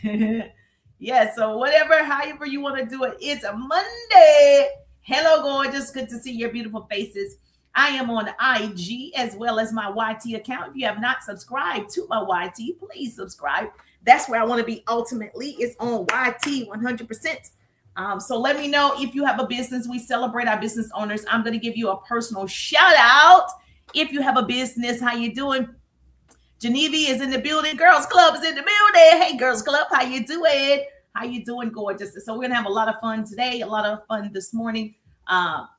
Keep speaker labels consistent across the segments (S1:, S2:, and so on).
S1: Yeah, so whatever, however you want to do it, it's a Monday. Hello, gorgeous. Good to see your beautiful faces. I am on IG as well as my YT account. If you have not subscribed to my YT, please subscribe. That's where I want to be ultimately. It's on YT 100%. So let me know if you have a business. We celebrate our business owners. I'm going to give you a personal shout out. If you have a business, how you doing? Geneva is in the building. Girls Club is in the building. Hey, Girls Club, how you doing? How you doing, gorgeous? So we're gonna have a lot of fun today. A lot of fun this morning.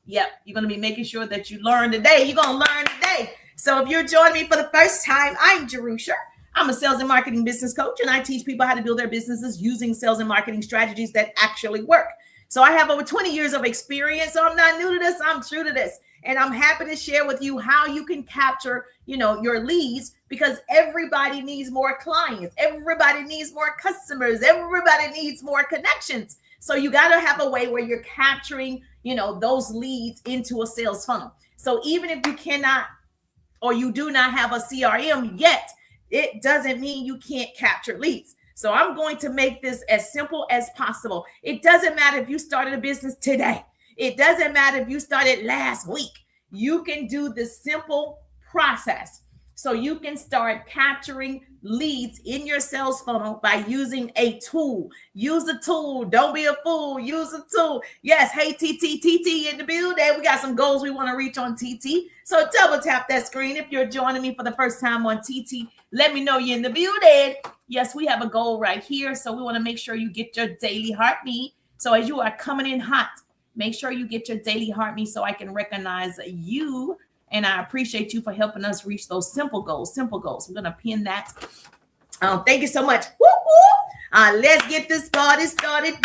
S1: Yep, you're gonna be making sure that you learn today. You're gonna learn today. So if you're joining me for the first time, I'm Jerusha. I'm a sales and marketing business coach, and I teach people how to build their businesses using sales and marketing strategies that actually work. So I have over 20 years of experience. So I'm not new to this. I'm true to this. And I'm happy to share with you how you can capture, your leads, because everybody needs more clients. Everybody needs more customers. Everybody needs more connections. So you got to have a way where you're capturing, those leads into a sales funnel. So even if you cannot or you do not have a CRM yet, it doesn't mean you can't capture leads. So I'm going to make this as simple as possible. It doesn't matter if you started a business today. It doesn't matter if you started last week. You can do this simple process. So you can start capturing leads in your sales funnel by using a tool. Use a tool. Don't be a fool. Use a tool. Yes. Hey, TT in the building. We got some goals we want to reach on TT. So double tap that screen. If you're joining me for the first time on TT, let me know you're in the building. Yes, we have a goal right here. So we want to make sure you get your daily heartbeat. So as you are coming in hot, make sure you get your daily heartbeat so I can recognize you. And I appreciate you for helping us reach those simple goals. Simple goals. I'm going to pin that. Thank you so much. Let's get this party started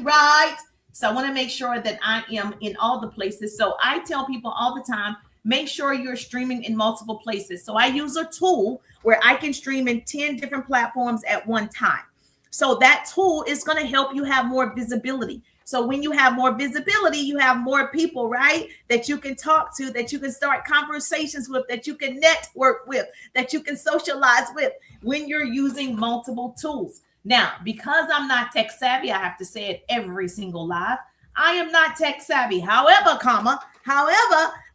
S1: right. So I want to make sure that I am in all the places. So I tell people all the time, make sure you're streaming in multiple places. So I use a tool where I can stream in 10 different platforms at one time. So that tool is going to help you have more visibility. So when you have more visibility, you have more people, right, that you can talk to, that you can start conversations with, that you can network with, that you can socialize with when you're using multiple tools. Now, because I'm not tech savvy, I have to say it every single live. I am not tech savvy. However,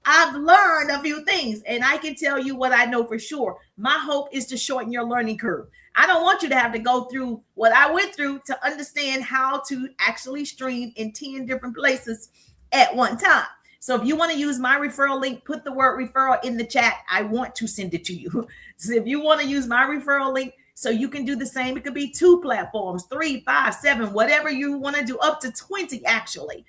S1: I've learned a few things, and I can tell you what I know for sure. My hope is to shorten your learning curve. I don't want you to have to go through what I went through to understand how to actually stream in 10 different places at one time. So if you want to use my referral link, put the word referral in the chat. I want to send it to you. So if you want to use my referral link, so you can do the same. It could be 2 platforms, 3, 5, 7, whatever you want to do, up to 20 actually,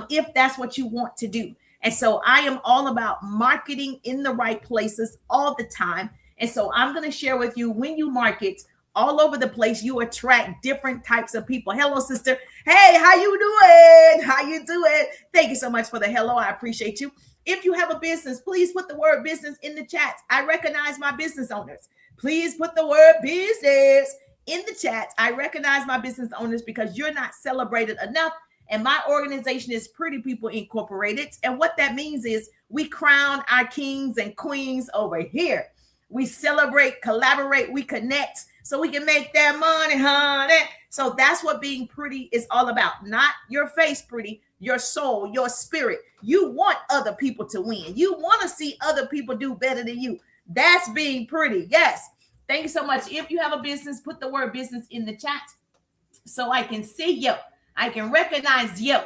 S1: if that's what you want to do. And so I am all about marketing in the right places all the time. And so I'm going to share with you, when you market all over the place, you attract different types of people. Hello, sister. Hey, how you doing? How you doing? Thank you so much for the hello. I appreciate you. If you have a business, please put the word business in the chat. I recognize my business owners. Please put the word business in the chat. I recognize my business owners because you're not celebrated enough. And my organization is Pretty People Incorporated. And what that means is we crown our kings and queens over here. We celebrate, collaborate, we connect so we can make that money, honey. So that's what being pretty is all about. Not your face pretty, your soul, your spirit. You want other people to win. You want to see other people do better than you. That's being pretty. Yes. Thank you so much. If you have a business, put the word business in the chat so I can see you. I can recognize you.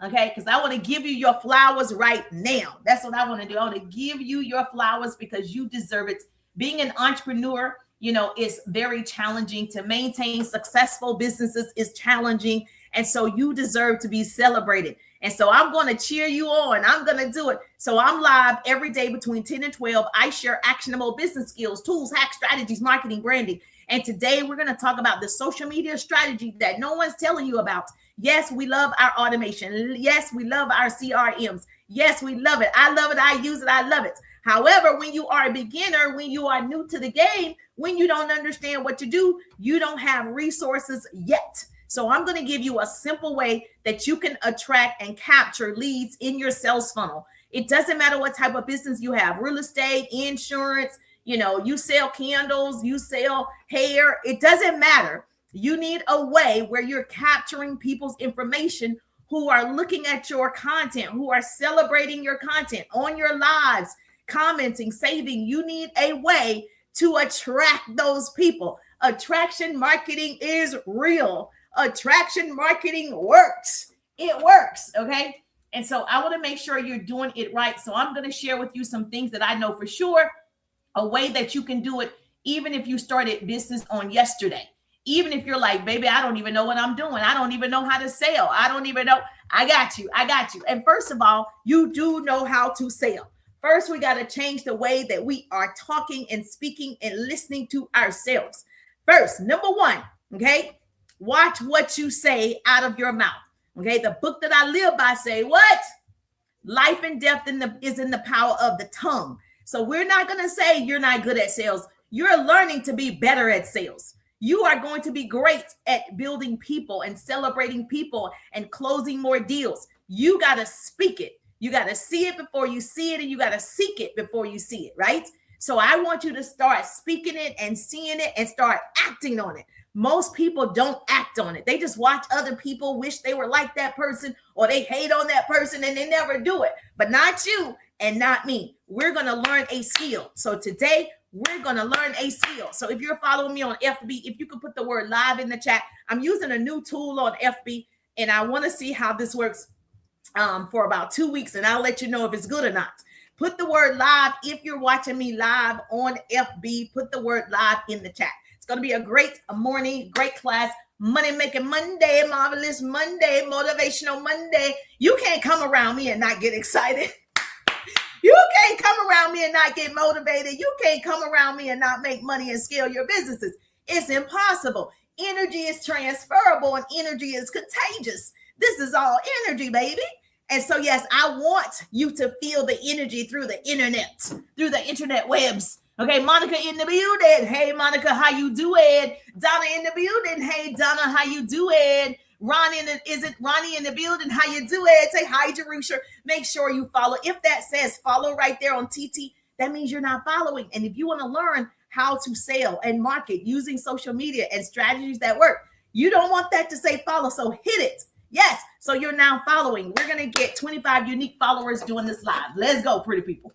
S1: Okay, because I want to give you your flowers right now. That's what I want to do. I want to give you your flowers because you deserve it. Being an entrepreneur, is very challenging. To maintain successful businesses is challenging. And so you deserve to be celebrated. And so I'm going to cheer you on. I'm going to do it. So I'm live every day between 10 and 12. I share actionable business skills, tools, hacks, strategies, marketing, branding. And today we're going to talk about the social media strategy that no one's telling you about. Yes, we love our automation. Yes, we love our CRMs. Yes, we love it. I love it. I use it. I love it. However, when you are a beginner, when you are new to the game, when you don't understand what to do, you don't have resources yet. So I'm going to give you a simple way that you can attract and capture leads in your sales funnel. It doesn't matter what type of business you have, real estate, insurance, you sell candles, you sell hair. It doesn't matter. You need a way where you're capturing people's information who are looking at your content, who are celebrating your content on your lives, commenting, saving. You need a way to attract those people. Attraction marketing is real. Attraction marketing works. It works. Okay. And so I want to make sure you're doing it right. So I'm going to share with you some things that I know for sure, a way that you can do it, even if you started business on yesterday. Even if you're like, baby, I don't even know what I'm doing. I don't even know how to sell. I don't even know. I got you. I got you. And first of all, you do know how to sell. First, we got to change the way that we are talking and speaking and listening to ourselves. First, number one, okay, watch what you say out of your mouth. Okay, the book that I live by say what? Life and death is in the power of the tongue. So we're not going to say you're not good at sales. You're learning to be better at sales. You are going to be great at building people and celebrating people and closing more deals. You got to speak it. You got to see it before you see it, and you got to seek it before you see it, right? So I want you to start speaking it and seeing it and start acting on it. Most people don't act on it. They just watch other people, wish they were like that person, or they hate on that person, and they never do it. But not you and not me. We're going to learn a skill. So today, we're going to learn a skill. So if you're following me on FB, if you could put the word live in the chat. I'm using a new tool on FB, and I want to see how this works for about 2 weeks, and I'll let you know if it's good or not. Put the word live. If you're watching me live on FB, put the word live in the chat. It's going to be a great morning, great class. Money making Monday, marvelous Monday, motivational Monday. You can't come around me and not get excited. You can't come around me and not get motivated. You can't come around me and not make money and scale your businesses. It's impossible. Energy is transferable and energy is contagious. This is all energy, baby. And so, yes, I want you to feel the energy through the internet webs. Okay, Monica in the building. Hey, Monica, how you doing? Donna in the building. Hey, Donna, how you doing? Ronnie, is it Ronnie in the building? How you doing? Say hi, Jerusha. Make sure you follow. If that says follow right there on TT, that means you're not following. And if you want to learn how to sell and market using social media and strategies that work, you don't want that to say follow. So hit it. Yes. So you're now following. We're going to get 25 unique followers doing this live. Let's go, pretty people.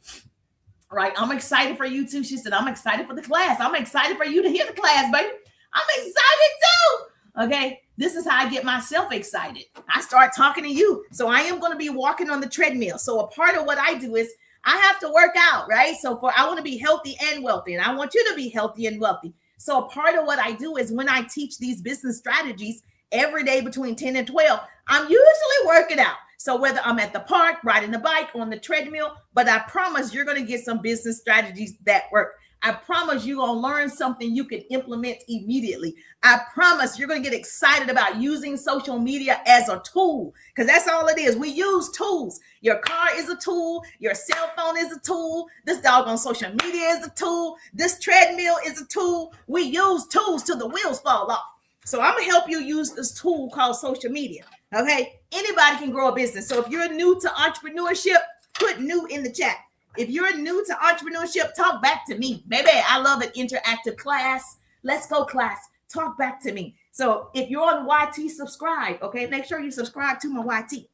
S1: All right. I'm excited for you too. She said, I'm excited for the class. I'm excited for you to hear the class, baby. I'm excited too. Okay. This is how I get myself excited. I start talking to you. So I am going to be walking on the treadmill. So a part of what I do is I have to work out, right? So I want to be healthy and wealthy, and I want you to be healthy and wealthy. So a part of what I do is when I teach these business strategies every day between 10 and 12, I'm usually working out. So whether I'm at the park, riding the bike, on the treadmill, but I promise you're going to get some business strategies that work. I promise you're going to learn something you can implement immediately. I promise you're going to get excited about using social media as a tool, because that's all it is. We use tools. Your car is a tool. Your cell phone is a tool. This doggone social media is a tool. This treadmill is a tool. We use tools till the wheels fall off. So I'm going to help you use this tool called social media. Okay. Anybody can grow a business. So if you're new to entrepreneurship, put new in the chat. If you're new to entrepreneurship, talk back to me. Baby, I love an interactive class. Let's go, class. Talk back to me. So if you're on YT, subscribe. Okay. Make sure you subscribe to my YT.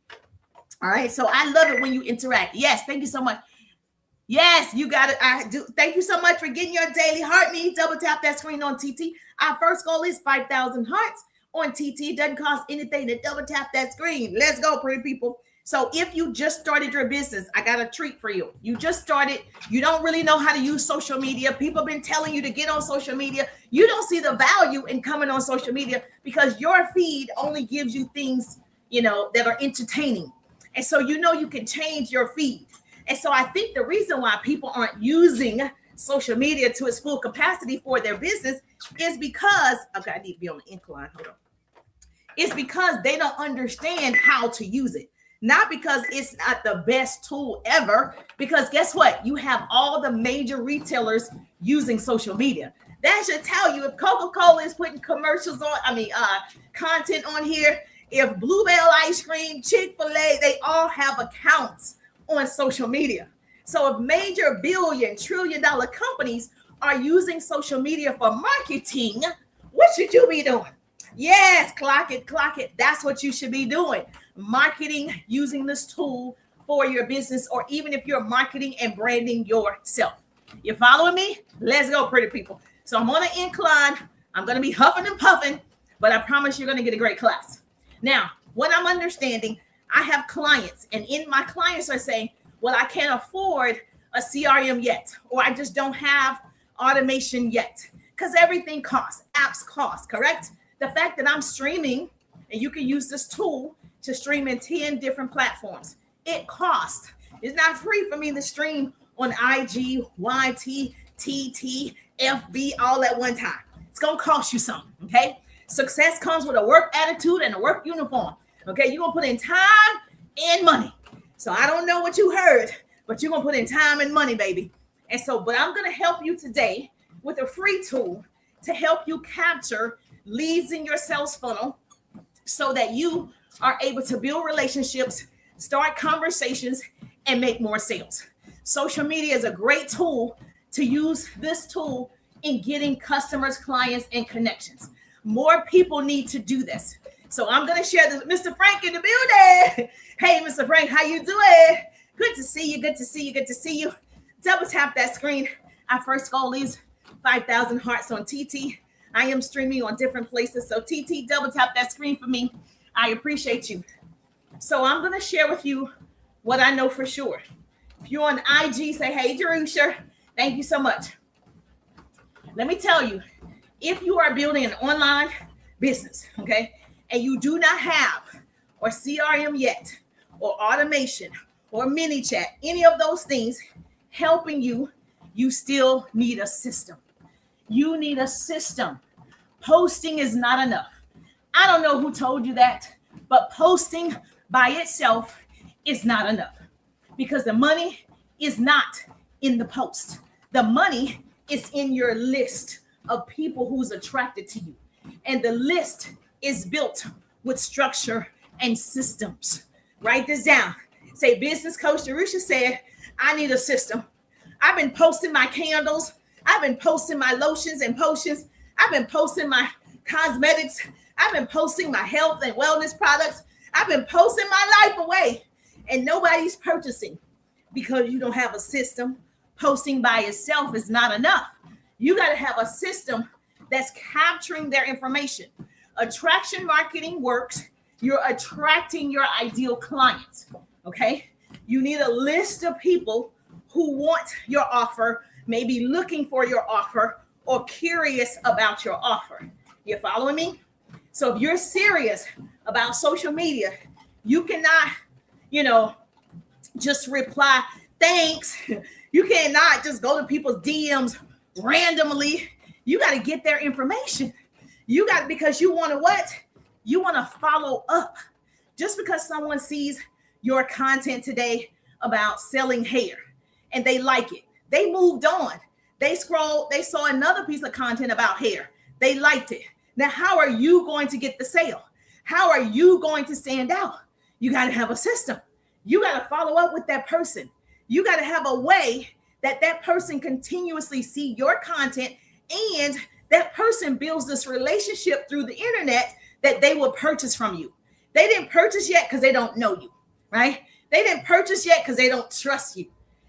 S1: All right. So I love it when you interact. Yes. Thank you so much. Yes, you got it. I do. Thank you so much for getting your daily heart meet. Double tap that screen on TT. Our first goal is 5,000 hearts on TT. It doesn't cost anything to double tap that screen. Let's go, pretty people. So if you just started your business, I got a treat for you. You just started. You don't really know how to use social media. People have been telling you to get on social media. You don't see the value in coming on social media because your feed only gives you things, that are entertaining. And so, you can change your feed. And so I think the reason why people aren't using social media to its full capacity for their business is because, okay, I need to be on the incline. Hold on. It's because they don't understand how to use it. Not because it's not the best tool ever, because guess what? You have all the major retailers using social media. That should tell you if Coca-Cola is putting commercials on, content on here, if Bluebell Ice Cream, Chick-fil-A, they all have accounts on social media. So if major billion, trillion-dollar companies are using social media for marketing, what should you be doing? Yes, clock it, clock it. That's what you should be doing. Marketing using this tool for your business, or even if you're marketing and branding yourself. You following me? Let's go, pretty people. So I'm on an incline. I'm going to be huffing and puffing, but I promise you're going to get a great class. Now, what I'm understanding, I have clients, and in my clients are saying, well, I can't afford a CRM yet, or I just don't have automation yet, because everything costs. Apps cost, correct? The fact that I'm streaming, and you can use this tool to stream in 10 different platforms, it costs. It's not free for me to stream on IG, YT, TT, FB all at one time. It's going to cost you something, okay? Success comes with a work attitude and a work uniform, okay? You're going to put in time and money. So I don't know what you heard, but you're going to put in time and money, baby. And so, but I'm going to help you today with a free tool to help you capture leads in your sales funnel so that you are able to build relationships, start conversations, and make more sales. Social media is a great tool to use this tool in getting customers, clients, and connections. More people need to do this. So I'm going to share this with Mr. Frank in the building. Hey, Mr. Frank, how you doing? Good to see you. Good to see you. Good to see you. Double tap that screen. Our first goal is 5,000 hearts on TT. I am streaming on different places. So TT, double tap that screen for me. I appreciate you. So I'm going to share with you what I know for sure. If you're on IG, say, hey, Jerusha, thank you so much. Let me tell you, if you are building an online business, okay, and you do not have or CRM yet, or automation, or mini chat, any of those things helping you, you still need a system. You need a system. Posting is not enough. I don't know who told you that, but posting by itself is not enough, because the money is not in the post. The money is in your list of people who's attracted to you. And the list is built with structure and systems. Write this down. Say, business coach Jerusha said, I need a system. I've been posting my candles. I've been posting my lotions and potions. I've been posting my cosmetics. I've been posting my health and wellness products. I've been posting my life away, and nobody's purchasing because you don't have a system. Posting by itself is not enough. You got to have a system that's capturing their information. Attraction marketing works. You're attracting your ideal clients, okay? You need a list of people who want your offer, maybe looking for your offer, or curious about your offer. You following me? So if you're serious about social media, you cannot, just reply, thanks. You cannot just go to people's DMs randomly. You got to get their information. You got, because you want to what? You want to follow up. Just because someone sees your content today about selling hair and they like it, they moved on. They scrolled, they saw another piece of content about hair. They liked it. Now, how are you going to get the sale? How are you going to stand out? You got to have a system. You got to follow up with that person. You got to have a way that that person continuously see your content, and that person builds this relationship through the internet that they will purchase from you. They didn't purchase yet because they don't know you, right? They didn't purchase yet because they don't trust you.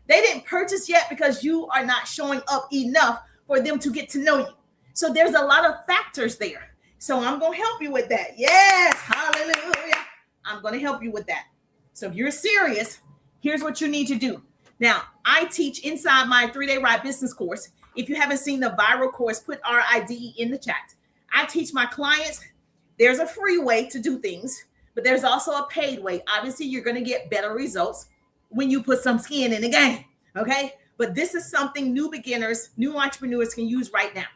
S1: They didn't purchase yet because you are not showing up enough for them to get to know you. So there's a lot of factors there. So I'm going to help you with that. Yes, hallelujah. I'm going to help you with that. So if you're serious, here's what you need to do. Now, I teach inside my 3-day Ride business course. If you haven't seen the viral course, put RIDE in the chat. I teach my clients, there's a free way to do things, but there's also a paid way. Obviously, you're going to get better results when you put some skin in the game, okay? But this is something new beginners, new entrepreneurs can use right now.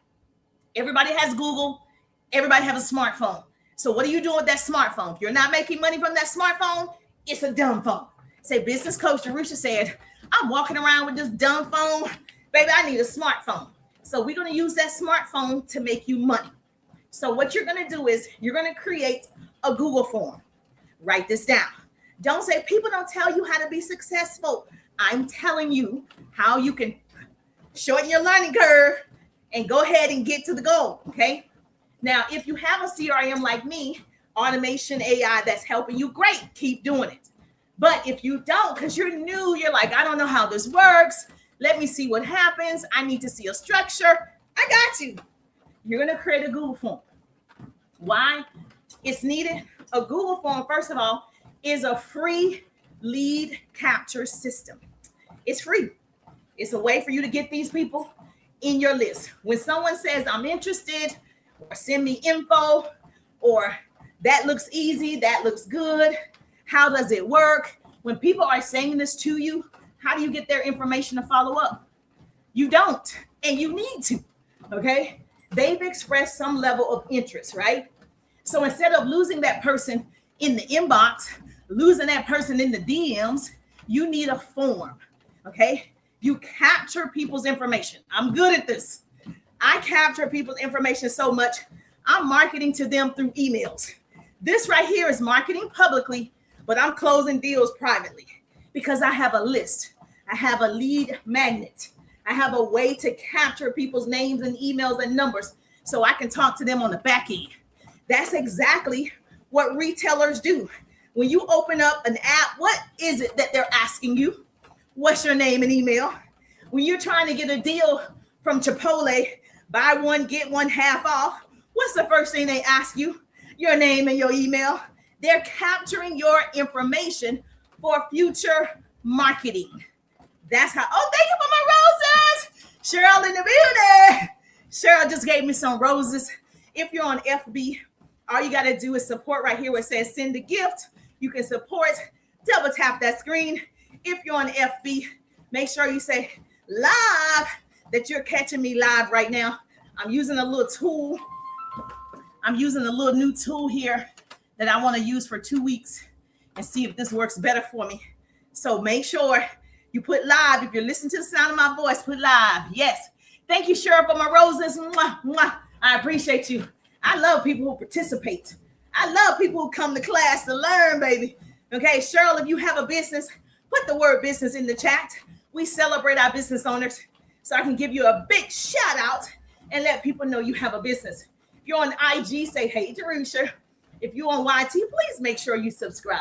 S1: Everybody has Google. Everybody has a smartphone. So what are you doing with that smartphone? If you're not making money from that smartphone, it's a dumb phone. Say, business coach Jerusha said, I'm walking around with this dumb phone. Baby, I need a smartphone. So we're going to use that smartphone to make you money. So what you're going to do is you're going to create a Google form. Write this down. Don't say, people don't tell you how to be successful. I'm telling you how you can shorten your learning curve and go ahead and get to the goal, okay? Now, if you have a CRM like me, automation AI that's helping you, great, keep doing it. But if you don't, because you're new, you're like, I don't know how this works. Let me see what happens. I need to see a structure. I got you. You're going to create a Google form. Why? It's needed. A Google form, first of all, is a free lead capture system. It's free. It's a way for you to get these people in your list. When someone says, I'm interested, or send me info, or that looks easy, that looks good, how does it work? When people are saying this to you, how do you get their information to follow up? You don't, and you need to, okay? They've expressed some level of interest, right? So instead of losing that person in the inbox, losing that person in the DMs, you need a form, okay? You capture people's information. I'm good at this. I capture people's information so much, I'm marketing to them through emails. This right here is marketing publicly, but I'm closing deals privately because I have a list. I have a lead magnet. I have a way to capture people's names and emails and numbers so I can talk to them on the back end. That's exactly what retailers do. When you open up an app, what is it that they're asking you? What's your name and email? When you're trying to get a deal from Chipotle, buy one, get one half off, what's the first thing they ask you? Your name and your email. They're capturing your information for future marketing. That's how, oh, thank you for my roses. Cheryl in the building. Cheryl just gave me some roses. If you're on FB, all you got to do is support right here where it says send a gift. You can support, double tap that screen. If you're on FB, make sure you say live, that you're catching me live right now. I'm using a little tool. I'm using a little new tool here that I want to use for 2 weeks and see if this works better for me. So make sure you put live. If you're listening to the sound of my voice, put live. Yes. Thank you, Cheryl, for my roses. Mwah, mwah. I appreciate you. I love people who participate. I love people who come to class to learn, baby. Okay, Cheryl, if you have a business, put the word business in the chat. We celebrate our business owners, so I can give you a big shout out and let people know you have a business. If you're on IG, say, hey, Jerusha. If you're on YT, please make sure you subscribe.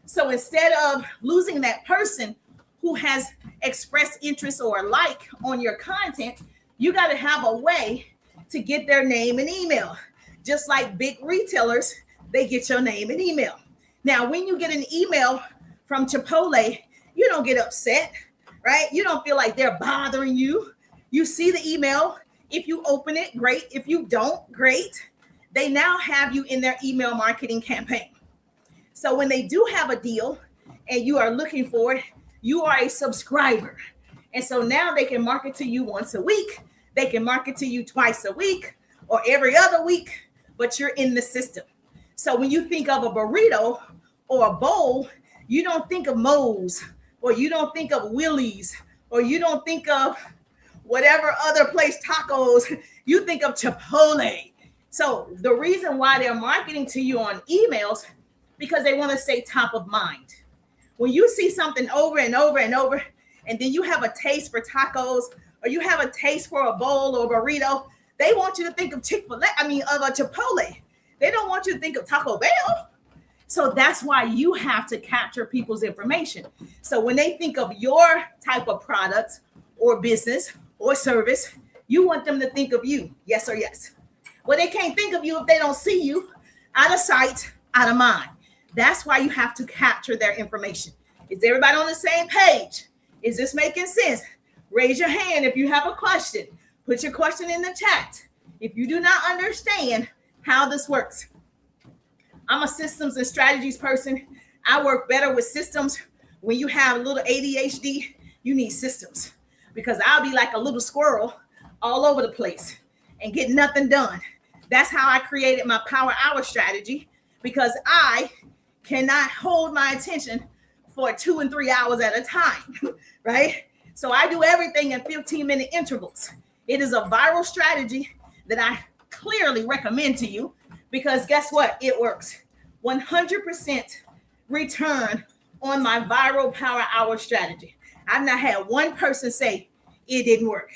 S1: So instead of losing that person who has expressed interest or like on your content, you got to have a way to get their name and email. Just like big retailers, they get your name and email. Now, when you get an email from Chipotle, you don't get upset, right? You don't feel like they're bothering you. You see the email. If you open it, great. If you don't, great. They now have you in their email marketing campaign. So when they do have a deal and you are looking for it, you are a subscriber. And so now they can market to you once a week. They can market to you twice a week or every other week, but you're in the system. So when you think of a burrito or a bowl, you don't think of Moe's, or you don't think of Willie's, or you don't think of whatever other place, tacos. You think of Chipotle. So the reason why they're marketing to you on emails, because they want to stay top of mind. When you see something over and over and over, and then you have a taste for tacos, or you have a taste for a bowl or a burrito, they want you to think of of a Chipotle. They don't want you to think of Taco Bell. So that's why you have to capture people's information. So when they think of your type of product or business or service, you want them to think of you. Yes or yes. Well, they can't think of you if they don't see you. Out of sight, out of mind. That's why you have to capture their information. Is everybody on the same page? Is this making sense? Raise your hand if you have a question. Put your question in the chat. If you do not understand how this works. I'm a systems and strategies person. I work better with systems. When you have a little ADHD, you need systems, because I'll be like a little squirrel all over the place and get nothing done. That's how I created my power hour strategy, because I cannot hold my attention for 2 and 3 hours at a time, right? So I do everything in 15-minute intervals. It is a viral strategy that I clearly recommend to you, because guess what? It works. 100% return on my viral power hour strategy. I've not had one person say it didn't work,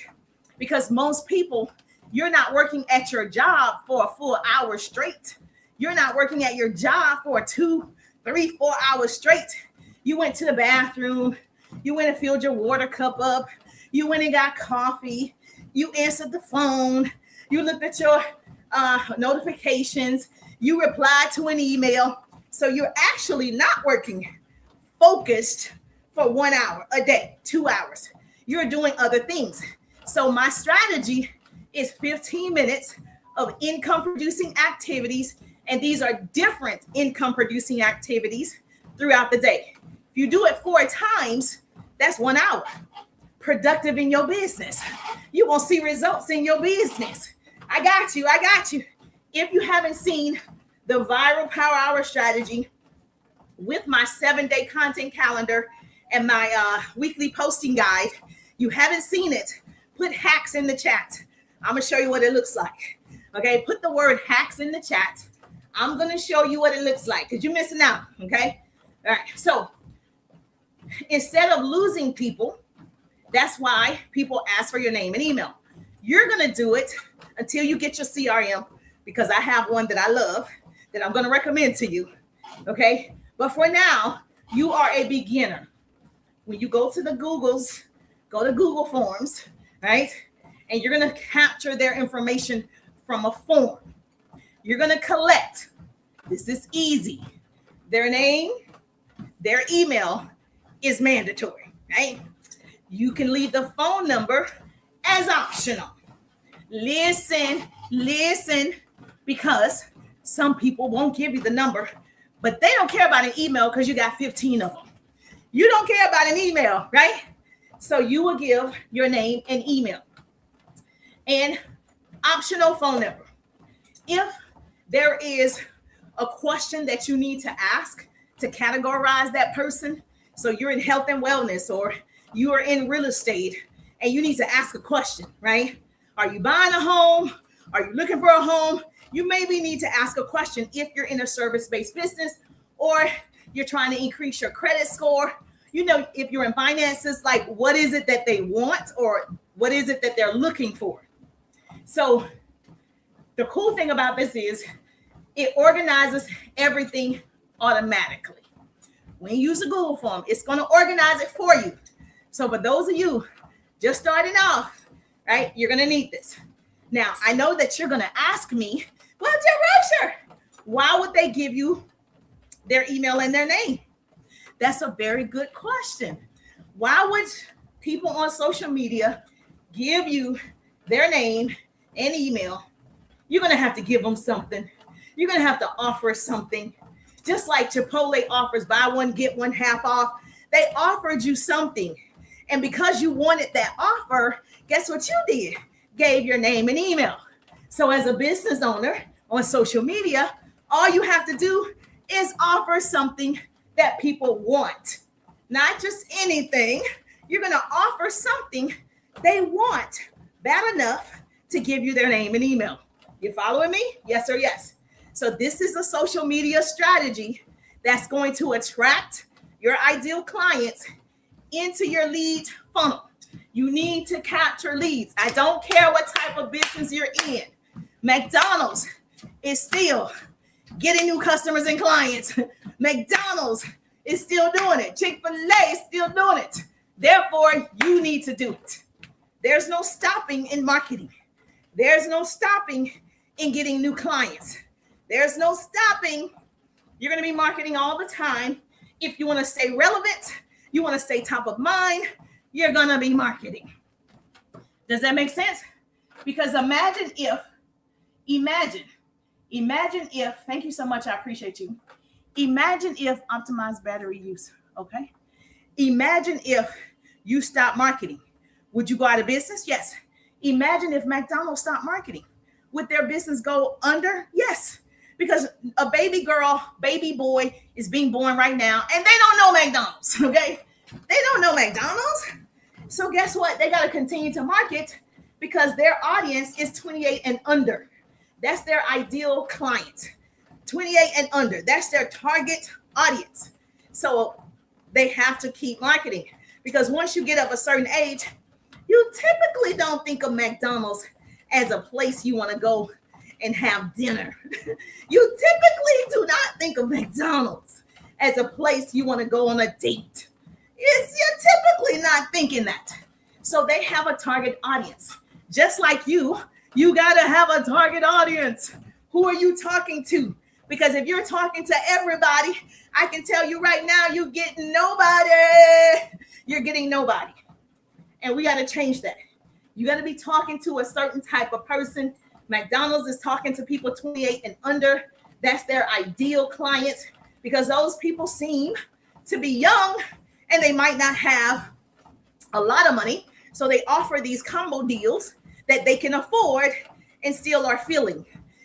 S1: because most people You're not working at your job for a full hour straight. You're not working at your job for 2, 3, 4 hours straight. You went to the bathroom. You went and filled your water cup up. You went and got coffee. You answered the phone. You looked at your notifications. You replied to an email. So you're actually not working focused for 1 hour a day, 2 hours. You're doing other things. So my strategy is 15 minutes of income producing activities. And these are different income producing activities throughout the day. If you do it 4 times, that's 1 hour. Productive in your business. You won't see results in your business. I got you. If you haven't seen the Viral Power Hour strategy with my 7-day content calendar and my weekly posting guide, you haven't seen it, put hacks in the chat. I'm going to show you what it looks like. Okay, put the word hacks in the chat. I'm going to show you what it looks like because you're missing out. Okay, all right. So instead of losing people, that's why people ask for your name and email. You're going to do it until you get your CRM, because I have one that I love that I'm going to recommend to you. Okay, but for now, you are a beginner. When you go to the Googles, go to Google Forms, right? And you're going to capture their information from a form. You're going to collect. This is easy. Their name, their email is mandatory, right? You can leave the phone number as optional. Listen, because some people won't give you the number, but they don't care about an email because you got 15 of them. You don't care about an email, right? So you will give your name and email and optional phone number. If there is a question that you need to ask to categorize that person, so you're in health and wellness or you are in real estate and you need to ask a question, right? Are you buying a home? Are you looking for a home? You maybe need to ask a question if you're in a service-based business or you're trying to increase your credit score. You know, if you're in finances, like what is it that they want or what is it that they're looking for? So the cool thing about this is it organizes everything automatically. When you use a Google form, it's going to organize it for you. So for those of you just starting off, right, you're going to need this. Now, I know that you're going to ask me, well, Jerusha, why would they give you their email and their name? That's a very good question. Why would people on social media give you their name and email? You're going to have to give them something. You're going to have to offer something. Just like Chipotle offers buy one, get one half off. They offered you something. And because you wanted that offer, guess what you did? Gave your name and email. So as a business owner on social media, all you have to do is offer something that people want. Not just anything. You're going to offer something they want bad enough to give you their name and email. You following me? Yes or yes? So this is a social media strategy that's going to attract your ideal clients into your lead funnel. You need to capture leads. I don't care what type of business you're in. McDonald's is still getting new customers and clients. McDonald's is still doing it. Chick-fil-A is still doing it. Therefore, you need to do it. There's no stopping in marketing. There's no stopping in getting new clients. There's no stopping. You're going to be marketing all the time. If you want to stay relevant, you want to stay top of mind, you're going to be marketing. Does that make sense? Because imagine if, thank you so much. I appreciate you. Imagine if optimized battery use. Okay. Imagine if you stop marketing. Would you go out of business? Yes. Imagine if McDonald's stopped marketing. Would their business go under? Yes. Because a baby girl, baby boy is being born right now and they don't know McDonald's. Okay. They don't know McDonald's. So guess what? They got to continue to market because their audience is 28 and under. That's their ideal client. 28 and under. That's their target audience. So they have to keep marketing because once you get up a certain age, you typically don't think of McDonald's as a place you want to go and have dinner. You typically do not think of McDonald's as a place you want to go on a date. You're typically not thinking that. So they have a target audience. Just like you got to have a target audience. Who are you talking to? Because if you're talking to everybody, I can tell you right now, you're getting nobody. You're getting nobody. And we got to change that. You got to be talking to a certain type of person. McDonald's is talking to people 28 and under. That's their ideal client because those people seem to be young and they might not have a lot of money. So they offer these combo deals that they can afford and still are filling.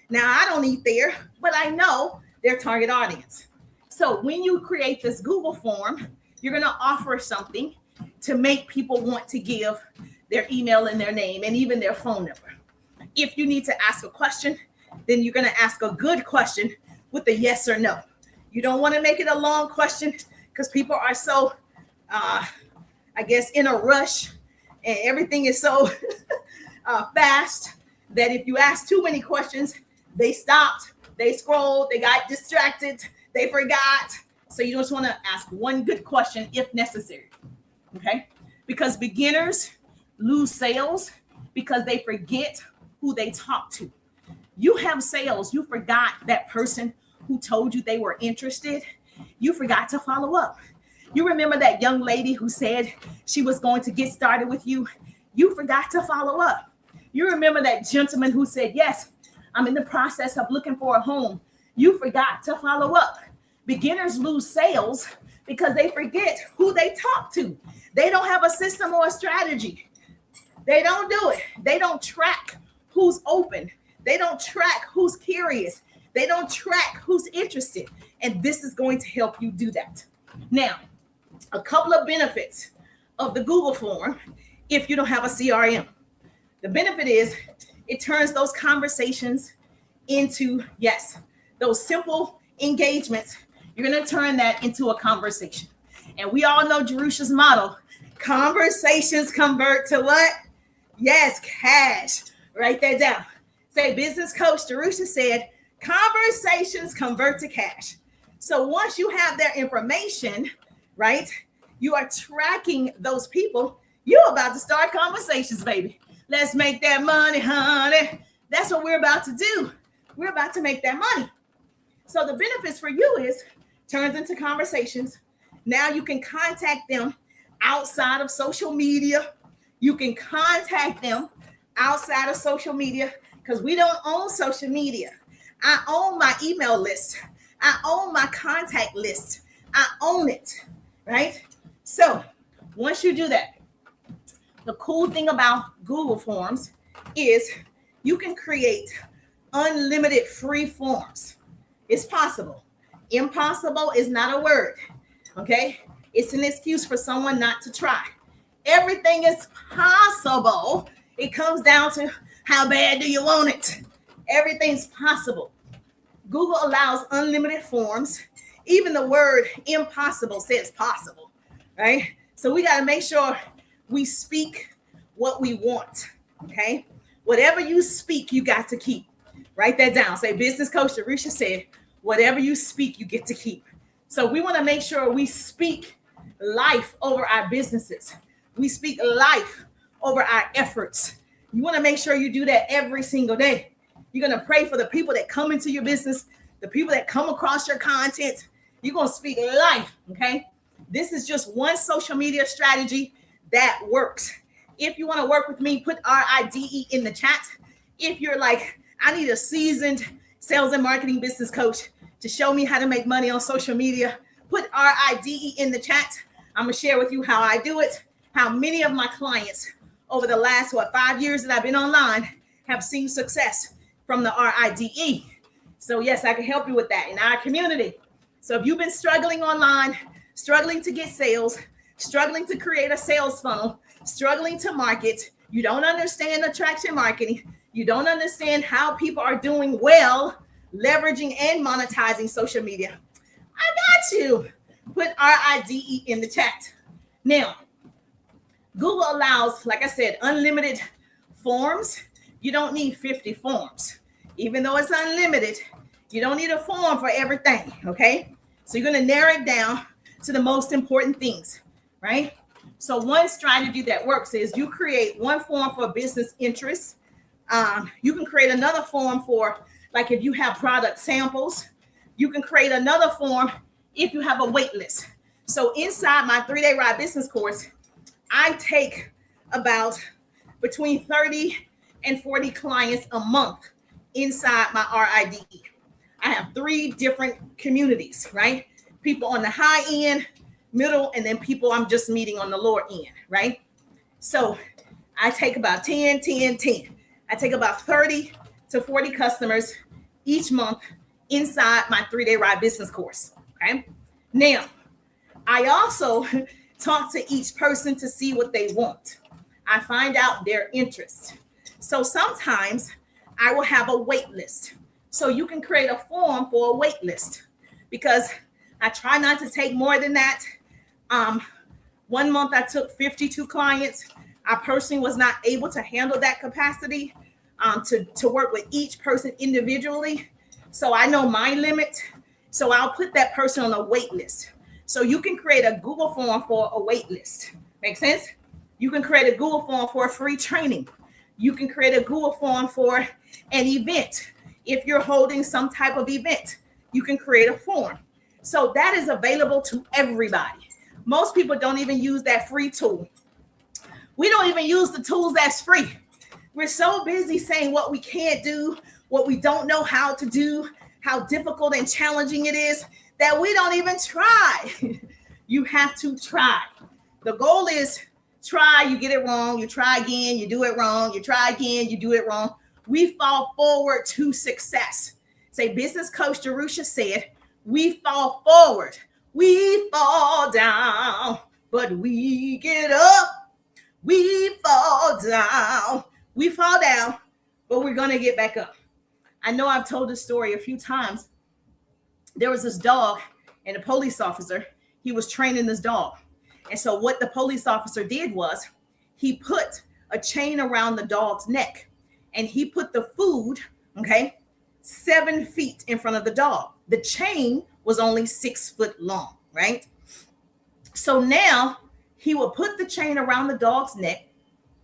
S1: Now, I don't eat there, but I know their target audience. So when you create this Google form, you're going to offer something to make people want to give their email and their name and even their phone number. If you need to ask a question, then you're going to ask a good question with a yes or no. You don't want to make it a long question because people are so, in a rush and everything is so fast that if you ask too many questions, they stopped, they scrolled, they got distracted, they forgot. So you just want to ask one good question if necessary, okay? Because beginners lose sales because they forget who they talk to. You have sales, you forgot that person who told you they were interested. You forgot to follow up. You remember that young lady who said she was going to get started with you. You forgot to follow up. You remember that gentleman who said, yes, I'm in the process of looking for a home. You forgot to follow up. Beginners lose sales because they forget who they talk to. They don't have a system or a strategy. They don't do it. They don't track who's open. They don't track who's curious. They don't track who's interested. And this is going to help you do that. Now, a couple of benefits of the Google form if you don't have a CRM. The benefit is it turns those conversations into, yes, those simple engagements. You're going to turn that into a conversation. And we all know Jerusha's motto, conversations convert to what? Yes, cash. Write that down. Say, business coach Jerusha said, conversations convert to cash. So once you have their information, right, you are tracking those people. You're about to start conversations, baby. Let's make that money, honey. That's what we're about to do. We're about to make that money. So the benefits for you is turns into conversations. Now you can contact them outside of social media. You can contact them outside of social media because we don't own social media. I own my email list. I own my contact list. I own it, right? So once you do that, the cool thing about Google Forms is you can create unlimited free forms. It's possible. Impossible is not a word, okay? It's an excuse for someone not to try. Everything is possible. It comes down to how bad do you want it? Everything's possible. Google allows unlimited forms. Even the word impossible says possible, right? So we got to make sure we speak what we want, okay? Whatever you speak, you got to keep. Write that down. Say, business coach Jerusha said, whatever you speak, you get to keep. So we want to make sure we speak life over our businesses. We speak life over our efforts. You want to make sure you do that every single day. You're going to pray for the people that come into your business, the people that come across your content. You're going to speak life, okay? This is just one social media strategy that works. If you want to work with me, put RIDE in the chat. If you're like, I need a seasoned sales and marketing business coach to show me how to make money on social media, put RIDE in the chat. I'm going to share with you how I do it, how many of my clients over the last, 5 years that I've been online have seen success from the RIDE. So yes, I can help you with that in our community. So if you've been struggling online, struggling to get sales, struggling to create a sales funnel, struggling to market, you don't understand attraction marketing, you don't understand how people are doing well, leveraging and monetizing social media, I got you. Put RIDE in the chat. Now, Google allows, like I said, unlimited forms. You don't need 50 forms. Even though it's unlimited, you don't need a form for everything, okay? So you're going to narrow it down to the most important things, right? So one strategy that works is you create one form for business interests. You can create another form for, like, if you have product samples. You can create another form if you have a wait list. So inside my 3-day ride business course, I take about between 30 and 40 clients a month inside my RIDE. I have 3 different communities, right? People on the high end, middle, and then people I'm just meeting on the lower end, right? So I take about 10. I take about 30 to 40 customers each month inside my 3-day ride business course, okay? Now, I also talk to each person to see what they want. I find out their interests. So sometimes I will have a wait list. So you can create a form for a wait list, because I try not to take more than that. One month I took 52 clients. I personally was not able to handle that capacity to work with each person individually. So I know my limit. So I'll put that person on a wait list. So you can create a Google form for a wait list. Make sense? You can create a Google form for a free training. You can create a Google form for an event. If you're holding some type of event, you can create a form. So that is available to everybody. Most people don't even use that free tool. We don't even use the tools that's free. We're so busy saying what we can't do, what we don't know how to do, how difficult and challenging it is, that we don't even try. You have to try. The goal is try, you get it wrong, you try again, you do it wrong, you try again, you do it wrong. We fall forward to success. Say, business coach Jerusha said, we fall forward, we fall down, but we get up. We fall down, but we're going to get back up. I know I've told this story a few times. There was this dog and a police officer. He was training this dog. And so what the police officer did was he put a chain around the dog's neck, and he put the food, 7 feet in front of the dog. The chain was only 6 foot long, right? So now he would put the chain around the dog's neck,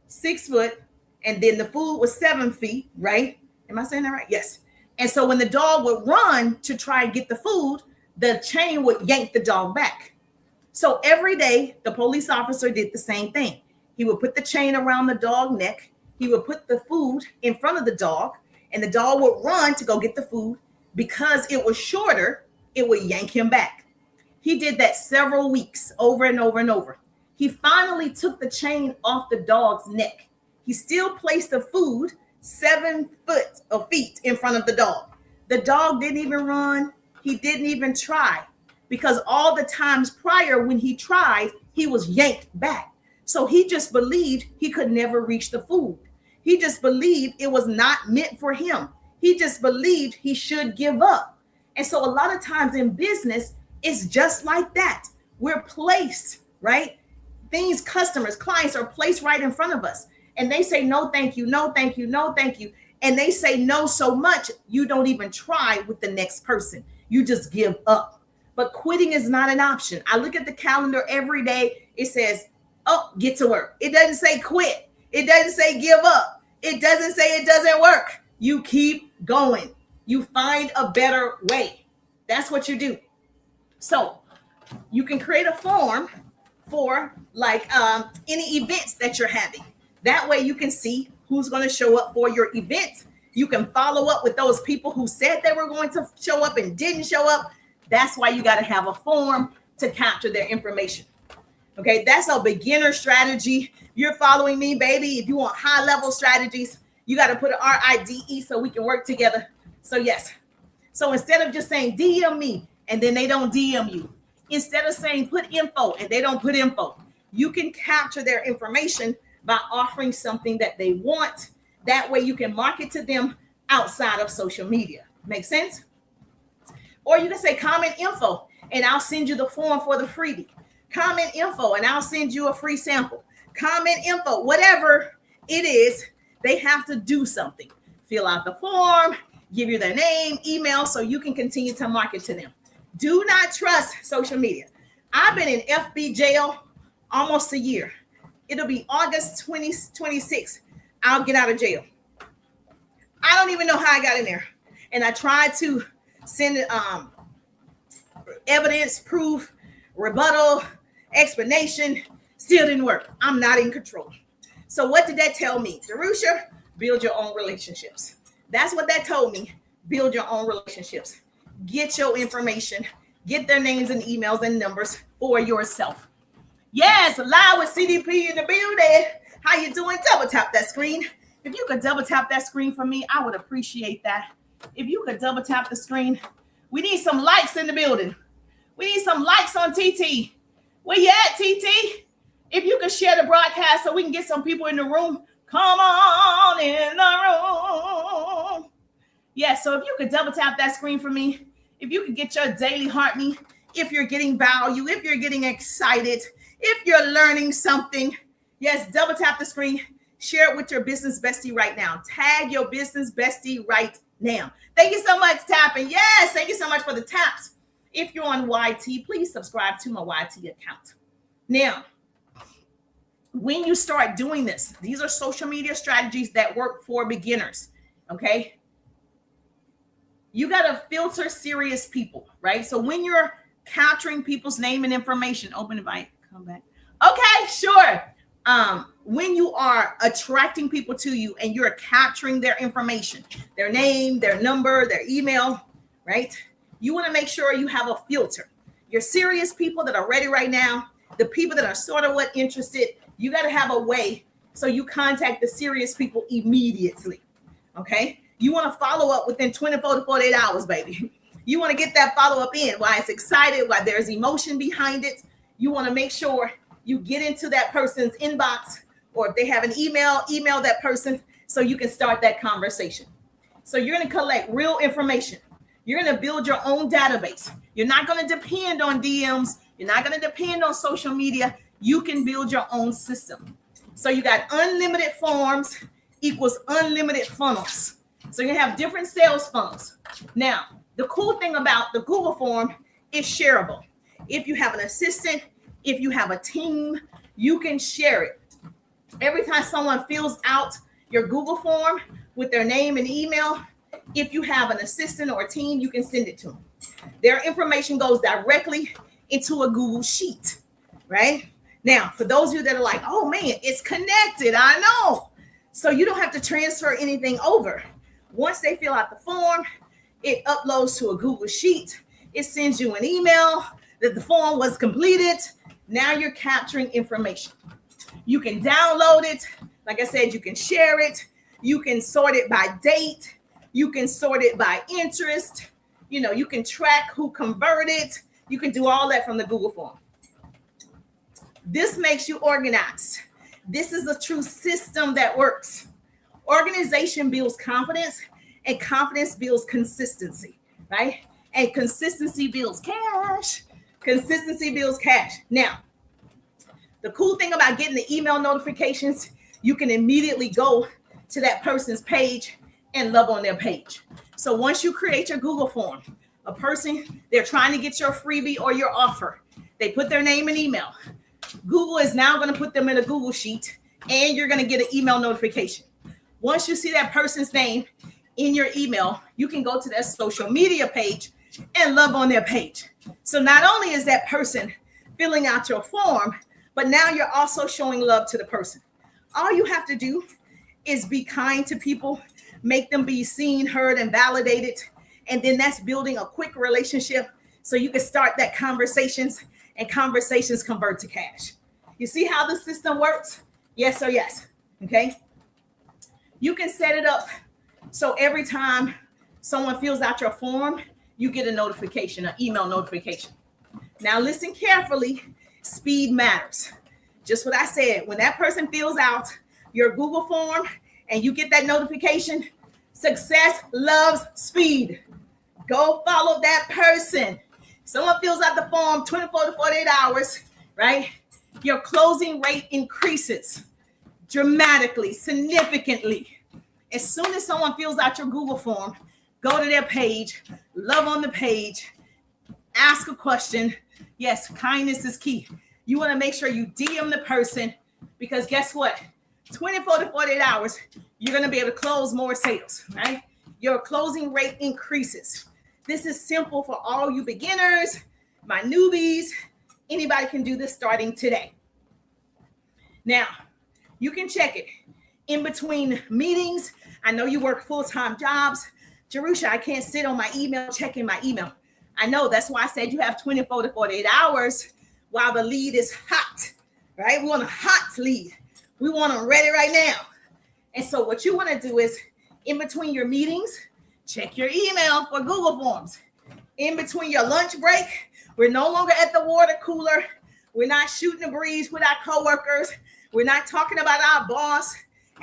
S1: 6 foot, and then the food was 7 feet, right? Am I saying that right? Yes. And so when the dog would run to try and get the food, the chain would yank the dog back. So every day, the police officer did the same thing. He would put the chain around the dog's neck. He would put the food in front of the dog, and the dog would run to go get the food. Because it was shorter, it would yank him back. He did that several weeks, over and over and over. He finally took the chain off the dog's neck. He still placed the food 7 feet in front of the dog. The dog didn't even run. He didn't even try, because all the times prior when he tried, he was yanked back. So he just believed he could never reach the food. He just believed it was not meant for him. He just believed he should give up. And so a lot of times in business, it's just like that. We're placed, right? Things, customers, clients are placed right in front of us. And they say, no, thank you, no, thank you, no, thank you. And they say no so much, you don't even try with the next person. You just give up. But quitting is not an option. I look at the calendar every day. It says, oh, get to work. It doesn't say quit. It doesn't say give up. It doesn't say it doesn't work. You keep going. You find a better way. That's what you do. So you can create a form for any events that you're having. That way you can see who's going to show up for your events. You can follow up with those people who said they were going to show up and didn't show up. That's why you got to have a form to capture their information. Okay, that's a beginner strategy. You're following me, baby. If you want high level strategies, you got to put an RIDE so we can work together. So yes. So instead of just saying DM me and then they don't DM you, instead of saying put info and they don't put info, you can capture their information by offering something that they want. That way you can market to them outside of social media. Make sense? Or you can say comment info and I'll send you the form for the freebie. Comment info and I'll send you a free sample. Comment info, whatever it is They have to do something. Fill out the form, give you their name, email, so you can continue to market to them. Do not trust social media. I've been in FB jail almost a year. It'll be August 2026. I'll get out of jail. I don't even know how I got in there. And I tried to send evidence, proof, rebuttal, explanation. Still didn't work. I'm not in control. So what did that tell me? Darusha, build your own relationships. That's what that told me. Build your own relationships. Get your information. Get their names and emails and numbers for yourself. Yes, live with CDP in the building. How you doing? Double tap that screen. If you could double tap that screen for me, I would appreciate that. If you could double tap the screen. We need some likes in the building. We need some likes on TT. Where you at, TT? If you could share the broadcast so we can get some people in the room. Come on in the room. Yeah, so if you could double tap that screen for me. If you could get your daily heart me. If you're getting value. If you're getting excited. If you're learning something. Yes, double tap the screen. Share it with your business bestie right now. Tag your business bestie right now. Thank you so much, tapping. Yes, thank you so much for the taps. If you're on YT, please subscribe to my YT account. Now, when you start doing this, these are social media strategies that work for beginners, okay? You got to filter serious people, right? So when you're capturing people's name and information, open invite, come back. Okay, sure. When you are attracting people to you and you're capturing their information, their name, their number, their email, right? You want to make sure you have a filter. Your serious people that are ready right now, the people that are sort of what interested, you got to have a way so you contact the serious people immediately, okay? You want to follow up within 24 to 48 hours, baby. You want to get that follow-up in while it's excited, while there's emotion behind it. You want to make sure you get into that person's inbox, or if they have an email that person so you can start that conversation. So you're going to collect real information. You're going to build your own database. You're not going to depend on DMs. You're not going to depend on social media. You can build your own system. So you got unlimited forms equals unlimited funnels. So you have different sales funnels. Now, the cool thing about the Google form is shareable. If you have an assistant, if you have a team, you can share it. Every time someone fills out your Google form with their name and email, if you have an assistant or a team, you can send it to them. Their information goes directly into a Google sheet, right? Now, for those of you that are like, oh man, it's connected, I know. So you don't have to transfer anything over. Once they fill out the form, it uploads to a Google sheet. It sends you an email that the form was completed. Now you're capturing information. You can download it. Like I said, you can share it. You can sort it by date. You can sort it by interest. You know, you can track who converted. You can do all that from the Google form. This makes you organized. This is a true system that works. Organization builds confidence, and confidence builds consistency, right? And consistency builds cash. Consistency builds cash. Now, the cool thing about getting the email notifications, you can immediately go to that person's page and love on their page. So once you create your Google form, a person, they're trying to get your freebie or your offer. They put their name and email. Google is now going to put them in a Google sheet, and you're going to get an email notification. Once you see that person's name in your email, you can go to their social media page and love on their page. So not only is that person filling out your form, but now you're also showing love to the person. All you have to do is be kind to people, make them be seen, heard, and validated. And then that's building a quick relationship so you can start that conversations, and conversations convert to cash. You see how the system works? Yes or yes. Okay. You can set it up so every time someone fills out your form, you get a notification, an email notification. Now listen carefully. Speed matters. Just what I said, when that person fills out your Google form and you get that notification, success loves speed. Go follow that person. Someone fills out the form 24 to 48 hours, right? Your closing rate increases. dramatically, significantly. As soon as someone fills out your Google form, go to their page, love on the page, ask a question. Yes, kindness is key. You want to make sure you DM the person, because guess what? 24 to 48 hours, you're going to be able to close more sales, right? Your closing rate increases. This is simple for all you beginners, my newbies. Anybody can do this starting today. Now, you can check it in between meetings. I know you work full-time jobs. Jerusha, I can't sit on my email checking my email. I know, that's why I said you have 24 to 48 hours while the lead is hot, right? We want a hot lead. We want them ready right now. And so what you want to do is, in between your meetings, check your email for Google Forms. In between your lunch break, we're no longer at the water cooler. We're not shooting the breeze with our coworkers. We're not talking about our boss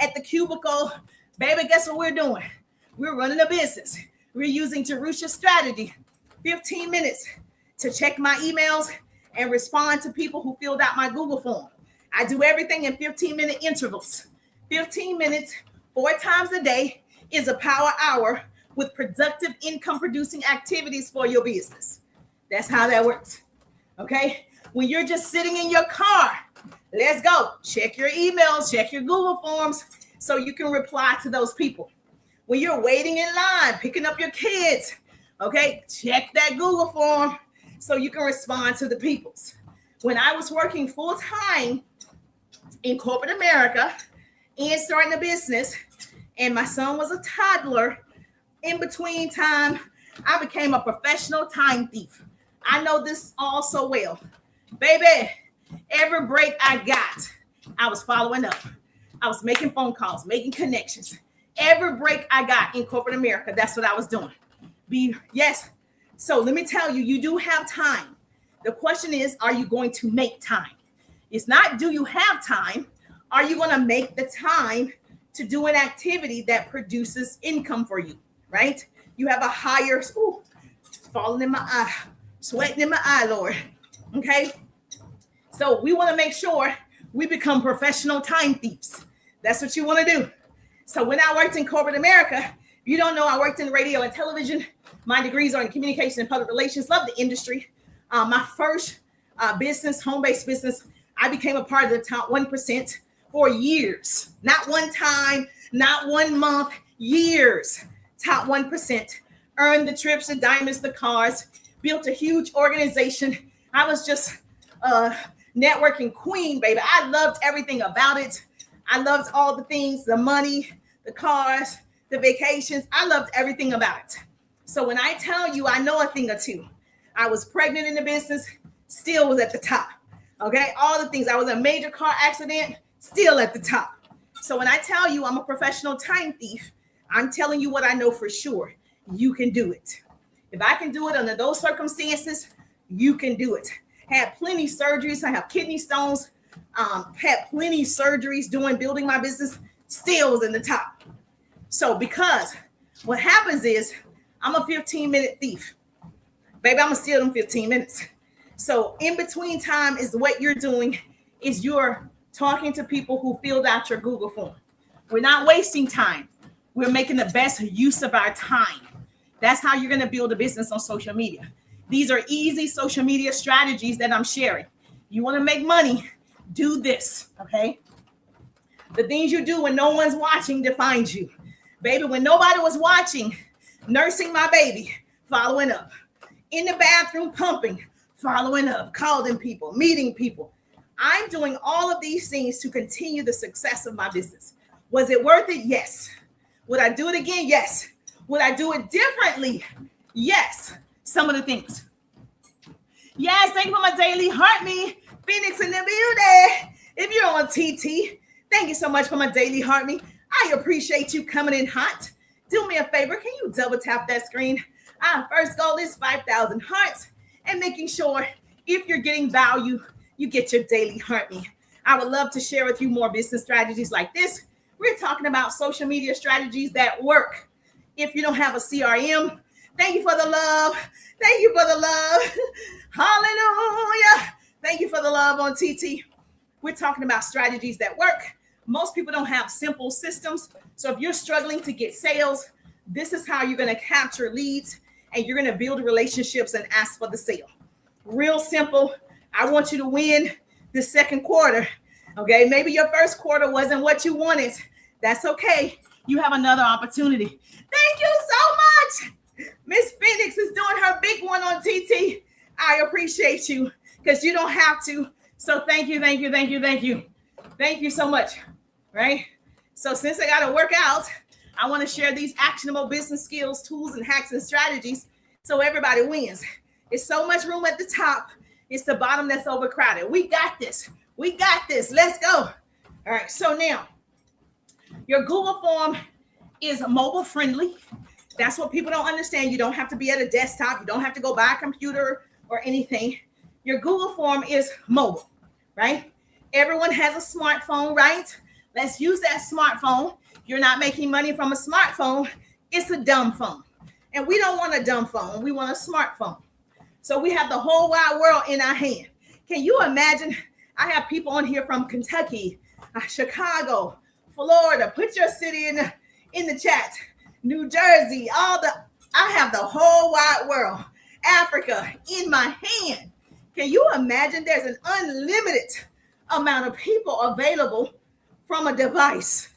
S1: at the cubicle. Baby, guess what we're doing? We're running a business. We're using Jerusha's strategy. 15 minutes to check my emails and respond to people who filled out my Google form. I do everything in 15-minute intervals. 15 minutes, 4 times a day is a power hour with productive income-producing activities for your business. That's how that works, okay? When you're just sitting in your car, let's go. Check your emails, check your Google forms so you can reply to those people. When you're waiting in line, picking up your kids, okay, check that Google form so you can respond to the peoples. When I was working full-time in corporate America and starting a business, and my son was a toddler, in between time, I became a professional time thief. I know this all so well. Baby, every break I got, I was following up. I was making phone calls, making connections. Every break I got in corporate America, that's what I was doing. Yes. So let me tell you, you do have time. The question is, are you going to make time? It's not, do you have time? Are you going to make the time to do an activity that produces income for you, right? You have a higher, falling in my eye, sweating in my eye, Lord. Okay. So we want to make sure we become professional time thieves. That's what you want to do. So when I worked in corporate America, you don't know, I worked in radio and television. My degrees are in communication and public relations. Love the industry. My first business, home-based business, I became a part of the top 1% for years. Not one time, not 1 month, years. Top 1%. Earned the trips, the diamonds, the cars. Built a huge organization. I was just a networking queen, baby. I loved everything about it. I loved all the things, the money, the cars, the vacations. I loved everything about it. So when I tell you I know a thing or two, I was pregnant in the business, still was at the top. Okay, all the things. I was in a major car accident, still at the top. So when I tell you I'm a professional time thief, I'm telling you what I know for sure. You can do it. If I can do it under those circumstances, you can do it. Had plenty surgeries. I have kidney stones. Had plenty surgeries building my business. Still was in the top. So because what happens is I'm a 15-minute thief. Baby, I'm going to steal them 15 minutes. So in between time is what you're doing is you're talking to people who filled out your Google form. We're not wasting time. We're making the best use of our time. That's how you're going to build a business on social media. These are easy social media strategies that I'm sharing. You want to make money, do this, okay? The things you do when no one's watching defines you. Baby, when nobody was watching, nursing my baby, following up. In the bathroom, pumping, following up, calling people, meeting people. I'm doing all of these things to continue the success of my business. Was it worth it? Yes. Would I do it again? Yes. Would I do it differently? Yes. Some of the things. Yes, thank you for my daily heart me. Phoenix in the building. If you're on TT, thank you so much for my daily heart me. I appreciate you coming in hot. Do me a favor. Can you double tap that screen? Our first goal is 5,000 hearts and making sure if you're getting value, you get your daily heart me. I would love to share with you more business strategies like this. We're talking about social media strategies that work. If you don't have a CRM, thank you for the love. Thank you for the love. Hallelujah. Thank you for the love on TT. We're talking about strategies that work. Most people don't have simple systems. So if you're struggling to get sales, this is how you're going to capture leads and you're going to build relationships and ask for the sale. Real simple. I want you to win the second quarter. Okay, maybe your first quarter wasn't what you wanted. That's okay. You have another opportunity. Thank you so much. Miss Phoenix is doing her big one on TT. I appreciate you because you don't have to. So thank you. Thank you so much. Right? So since I got to work out, I want to share these actionable business skills, tools, and hacks and strategies so everybody wins. It's so much room at the top. It's the bottom that's overcrowded. We got this. Let's go. All right. So now your Google form is mobile friendly. That's what people don't understand. You don't have to be at a desktop. You don't have to go buy a computer or anything. Your Google form is mobile, right? Everyone has a smartphone, right? Let's use that smartphone. You're not making money from a smartphone. It's a dumb phone. And we don't want a dumb phone. We want a smartphone. So we have the whole wide world in our hand. Can you imagine? I have people on here from Kentucky, Chicago, Florida. Put your city in the chat. New Jersey, I have the whole wide world, Africa in my hand. Can you imagine there's an unlimited amount of people available from a device?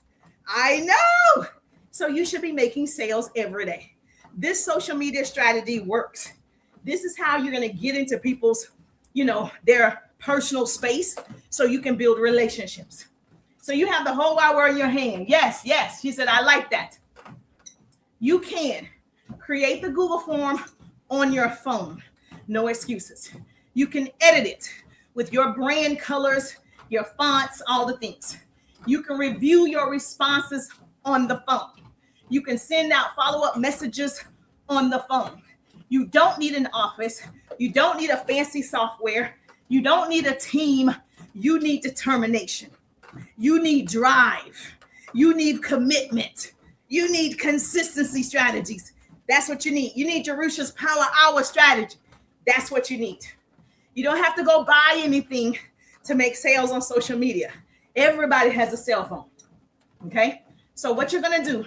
S1: I know. So you should be making sales every day. This social media strategy works. This is how you're going to get into people's, their personal space so you can build relationships. So you have the whole wide world in your hand. Yes. She said, I like that. You can create the Google form on your phone. No excuses. You can edit it with your brand colors, your fonts, all the things. You can review your responses on the phone. You can send out follow-up messages on the phone. You don't need an office. You don't need a fancy software. You don't need a team. You need determination. You need drive. You need commitment. You need consistency strategies. That's what you need. You need Jerusha's Power Hour strategy. That's what you need. You don't have to go buy anything to make sales on social media. Everybody has a cell phone. Okay? So what you're going to do,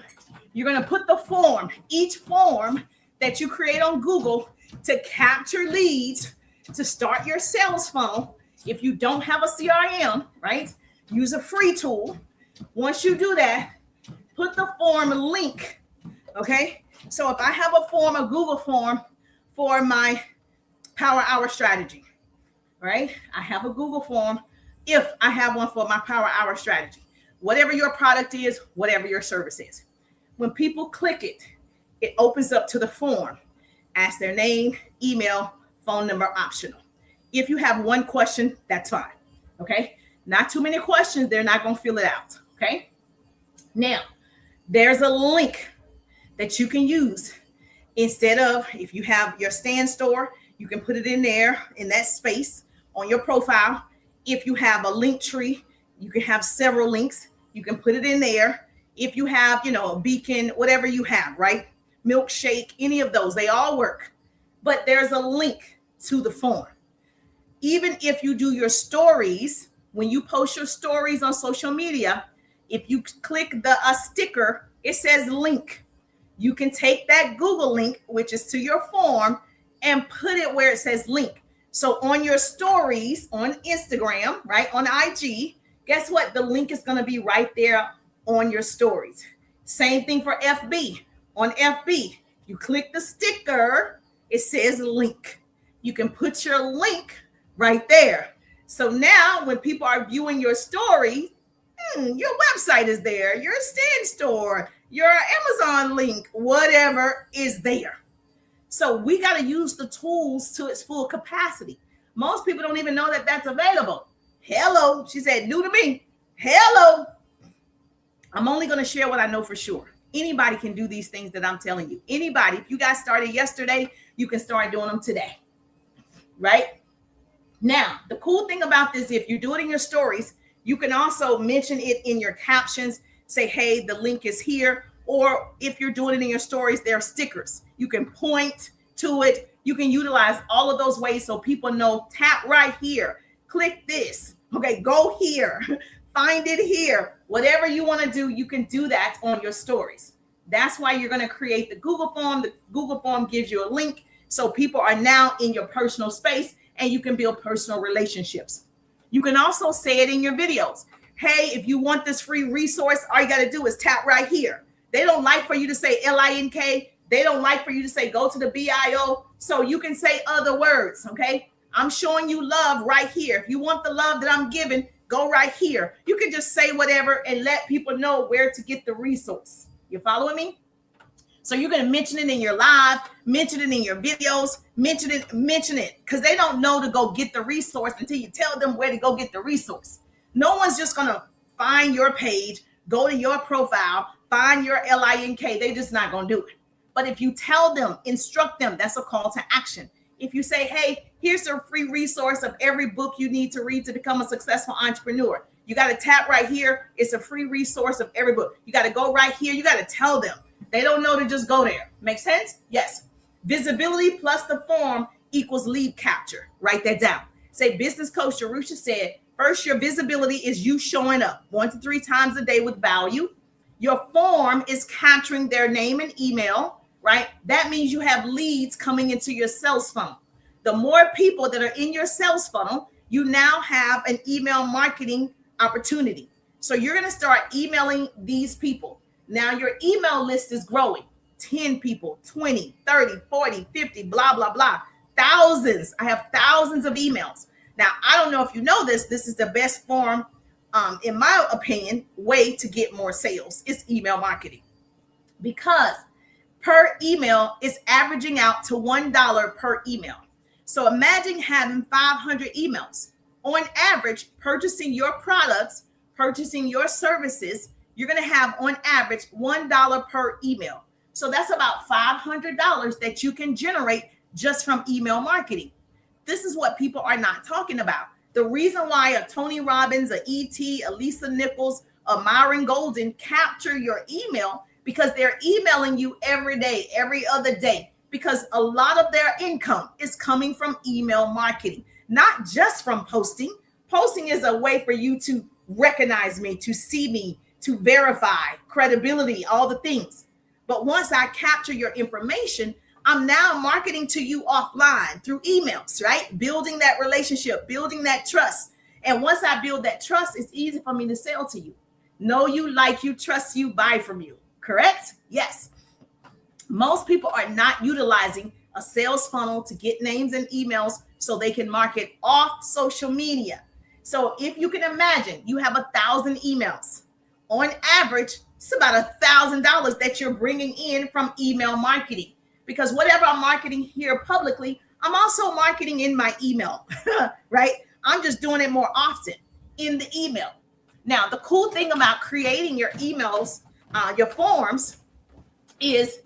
S1: you're going to put the form, each form that you create on Google to capture leads, to start your sales funnel. If you don't have a CRM, right? Use a free tool. Once you do that, put the form link. Okay? So if I have a form, a Google form for my Power Hour strategy, right? I have a Google form if I have one for my Power Hour strategy. Whatever your product is, whatever your service is. When people click it, it opens up to the form. Ask their name, email, phone number, optional. If you have one question, that's fine. Okay? Not too many questions, they're not going to fill it out. Okay? Now, there's a link that you can use. Instead of, if you have your stand store, you can put it in there, in that space on your profile. If you have a link tree, you can have several links. You can put it in there. If you have, a beacon, whatever you have, right? Milkshake, any of those, they all work. But there's a link to the form. Even if you do your stories, when you post your stories on social media, if you click a sticker, it says link. You can take that Google link, which is to your form, and put it where it says link. So on your stories on Instagram, right, on IG, guess what? The link is going to be right there on your stories. Same thing for FB. On FB, you click the sticker, it says link. You can put your link right there. So now when people are viewing your story, your website is there, your stand store, your Amazon link, whatever is there. So we got to use the tools to its full capacity. Most people don't even know that that's available. Hello, she said, new to me. Hello. I'm only going to share what I know for sure. Anybody can do these things that I'm telling you. Anybody, if you guys started yesterday, you can start doing them today. Right? Now, the cool thing about this, if you do it in your stories, you can also mention it in your captions. Say, hey, the link is here. Or if you're doing it in your stories, there are stickers. You can point to it. You can utilize all of those ways so people know, tap right here, click this. Okay, go here, find it here. Whatever you want to do, you can do that on your stories. That's why you're going to create the Google form. The Google form gives you a link. So people are now in your personal space and you can build personal relationships. You can also say it in your videos. Hey, if you want this free resource, all you got to do is tap right here. They don't like for you to say LINK. They don't like for you to say go to the BIO. So you can say other words, okay? I'm showing you love right here. If you want the love that I'm giving, go right here. You can just say whatever and let people know where to get the resource. You following me? So you're going to mention it in your live, mention it in your videos, mention it, because they don't know to go get the resource until you tell them where to go get the resource. No one's just going to find your page, go to your profile, find your LINK. They're just not going to do it. But if you tell them, instruct them, that's a call to action. If you say, hey, here's a free resource of every book you need to read to become a successful entrepreneur. You got to tap right here. It's a free resource of every book. You got to go right here. You got to tell them. They don't know to just go there. Make sense? Yes. Visibility plus the form equals lead capture. Write that down. Say, business coach Jerusha said, first, your visibility is you showing up 1 to 3 times a day with value. Your form is capturing their name and email, right? That means you have leads coming into your sales funnel. The more people that are in your sales funnel, you now have an email marketing opportunity. So you're going to start emailing these people. Now your email list is growing. 10 people, 20, 30, 40, 50, blah, blah, blah. Thousands. I have thousands of emails. Now, I don't know if you know this. This is the best form, in my opinion, way to get more sales. It's email marketing. Because per email is averaging out to $1 per email. So imagine having 500 emails. On average, purchasing your products, purchasing your services, you're going to have on average $1 per email. So that's about $500 that you can generate just from email marketing. This is what people are not talking about. The reason why a Tony Robbins, a E.T., a Lisa Nichols, a Myron Golden capture your email because they're emailing you every day, every other day, because a lot of their income is coming from email marketing, not just from posting. Posting is a way for you to recognize me, to see me, to verify credibility, all the things. But once I capture your information, I'm now marketing to you offline through emails, right? Building that relationship, building that trust. And once I build that trust, it's easy for me to sell to you. Know you, like you, trust you, buy from you. Correct? Yes. Most people are not utilizing a sales funnel to get names and emails so they can market off social media. So if you can imagine, you have 1,000 emails. On average, it's about $1,000 that you're bringing in from email marketing. Because whatever I'm marketing here publicly, I'm also marketing in my email, right? I'm just doing it more often in the email. Now, the cool thing about creating your emails, your forms, is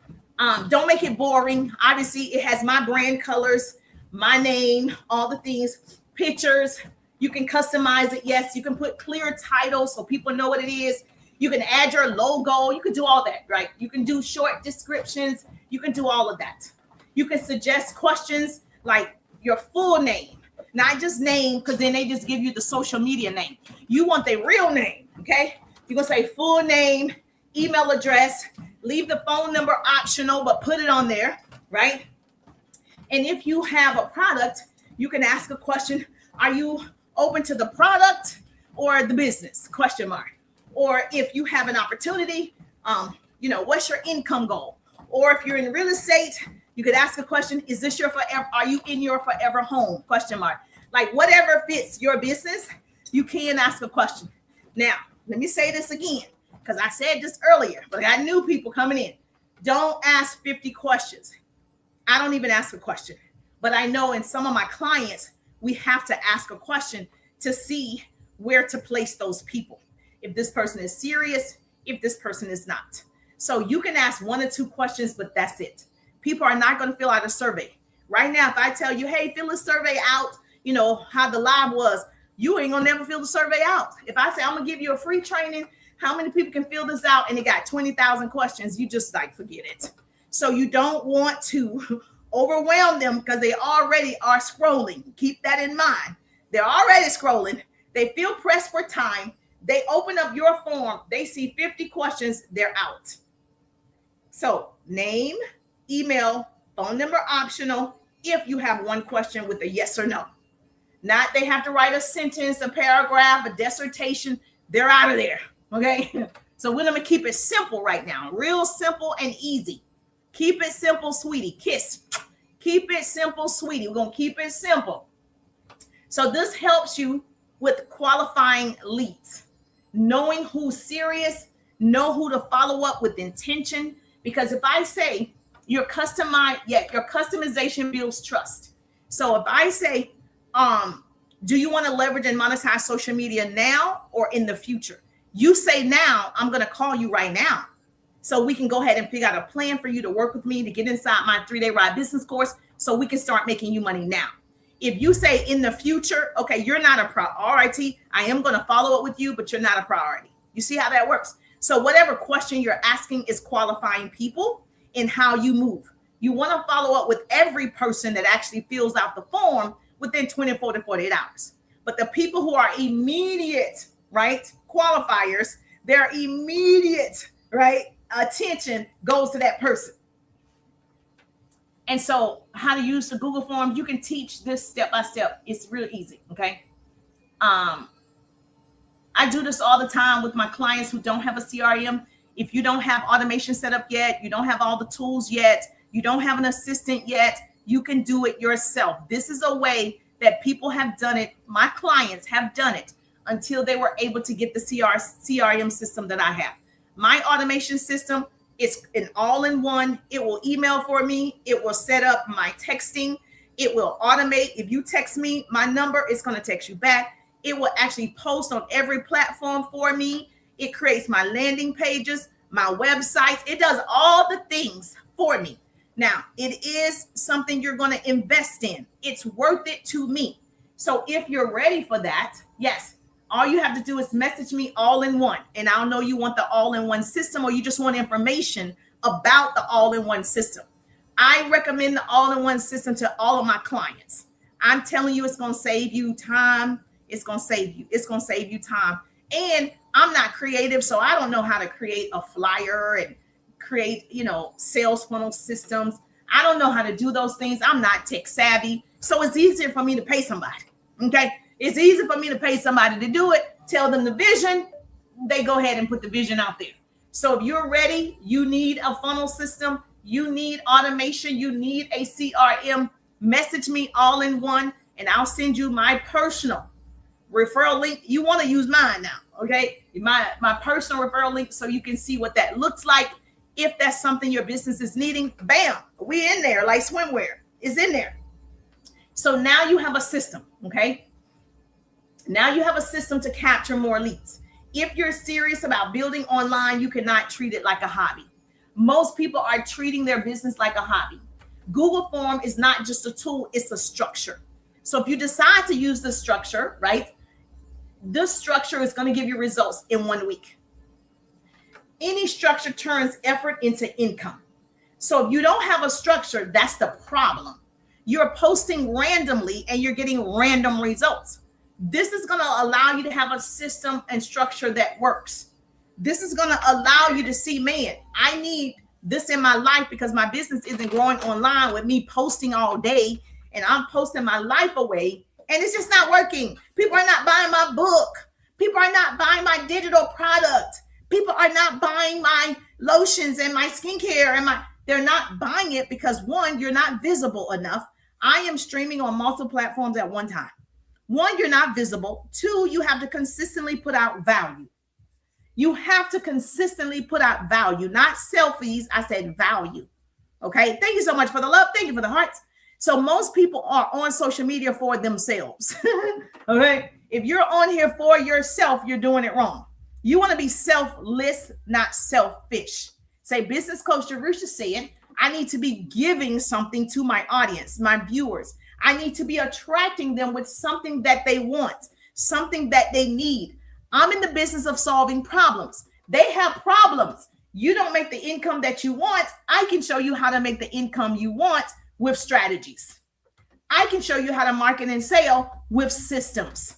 S1: don't make it boring. Obviously, it has my brand colors, my name, all the things, pictures. You can customize it. Yes, you can put clear titles so people know what it is. You can add your logo. You can do all that, right? You can do short descriptions. You can do all of that. You can suggest questions like your full name, not just name, because then they just give you the social media name. You want their real name, okay? You're going to say full name, email address, leave the phone number optional, but put it on there, right? And if you have a product, you can ask a question. Are you open to the product or the business? Question mark. Or if you have an opportunity, what's your income goal? Or if you're in real estate, you could ask a question. Is this your forever? Are you in your forever home? Question mark. Like whatever fits your business, you can ask a question. Now, let me say this again, because I said this earlier, but I knew people coming in. Don't ask 50 questions. I don't even ask a question, but I know in some of my clients, we have to ask a question to see where to place those people. If this person is serious, if this person is not. So you can ask 1 or 2 questions, but that's it. People are not going to fill out a survey. Right now, if I tell you, hey, fill a survey out, how the live was, you ain't going to never fill the survey out. If I say, I'm going to give you a free training, how many people can fill this out? And it got 20,000 questions. You just forget it. So you don't want to overwhelm them because they already are scrolling. Keep that in mind. They're already scrolling. They feel pressed for time. They open up your form, they see 50 questions, they're out. So name, email, phone number optional if you have one question with a yes or no. Not they have to write a sentence, a paragraph, a dissertation. They're out of there. Okay. So we're going to keep it simple right now. Real simple and easy. Keep it simple, sweetie. Kiss. Keep it simple, sweetie. We're going to keep it simple. So this helps you with qualifying leads. Knowing who's serious, know who to follow up with intention. Because if I say your customization builds trust. So if I say, do you want to leverage and monetize social media now or in the future? You say now, I'm going to call you right now. So we can go ahead and figure out a plan for you to work with me to get inside my 3-day ride business course so we can start making you money now. If you say in the future, okay, you're not a priority. I am going to follow up with you, but you're not a priority. You see how that works? So whatever question you're asking is qualifying people in how you move. You want to follow up with every person that actually fills out the form within 24 to 48 hours. But the people who are immediate, right, qualifiers, their immediate, right, attention goes to that person. And so how to use the Google Forms, you can teach this step by step. It's real easy, okay? I do this all the time with my clients who don't have a CRM. If you don't have automation set up yet, you don't have all the tools yet, you don't have an assistant yet, you can do it yourself. This is a way that people have done it. My clients have done it until they were able to get the CRM system that I have. My automation system is an all-in-one. It will email for me. It will set up my texting. It will automate. If you text me my number, it's going to text you back. It will actually post on every platform for me. It creates my landing pages, my websites. It does all the things for me. Now, it is something you're going to invest in. It's worth it to me. So if you're ready for that, yes, all you have to do is message me all in one. And I'll know you want the all-in-one system or you just want information about the all-in-one system. I recommend the all-in-one system to all of my clients. I'm telling you, it's going to save you time. It's going to save you. It's going to save you time. And I'm not creative, so I don't know how to create a flyer and create, sales funnel systems. I don't know how to do those things. I'm not tech savvy. So it's easier for me to pay somebody. Okay. It's easy for me to pay somebody to do it. Tell them the vision. They go ahead and put the vision out there. So if you're ready, you need a funnel system. You need automation. You need a CRM. Message me all in one and I'll send you my personal referral link. You want to use mine now. Okay. My personal referral link so you can see what that looks like. If that's something your business is needing, bam, we in there like swimwear is in there. So now you have a system. Okay. Now you have a system to capture more leads. If you're serious about building online, you cannot treat it like a hobby. Most people are treating their business like a hobby. Google Form is not just a tool, it's a structure. So if you decide to use this structure, right, this structure is going to give you results in 1 week. Any structure turns effort into income. So if you don't have a structure, that's the problem. You're posting randomly and you're getting random results. This is going to allow you to have a system and structure that works. This is going to allow you to see, man, I need this in my life because my business isn't growing online with me posting all day and I'm posting my life away and it's just not working. People are not buying my book. People are not buying my digital product. People are not buying my lotions and my skincare and they're not buying it because one, you're not visible enough. I am streaming on multiple platforms at one time. One, you're not visible. Two, you have to consistently put out value. You have to consistently put out value, not selfies. I said value. Okay. Thank you so much for the love. Thank you for the hearts. So most people are on social media for themselves. Okay. If you're on here for yourself, you're doing it wrong. You want to be selfless, not selfish. Say business coach Jerusha said, I need to be giving something to my audience, my viewers. I need to be attracting them with something that they want, something that they need. I'm in the business of solving problems. They have problems. You don't make the income that you want. I can show you how to make the income you want with strategies. I can show you how to market and sell with systems.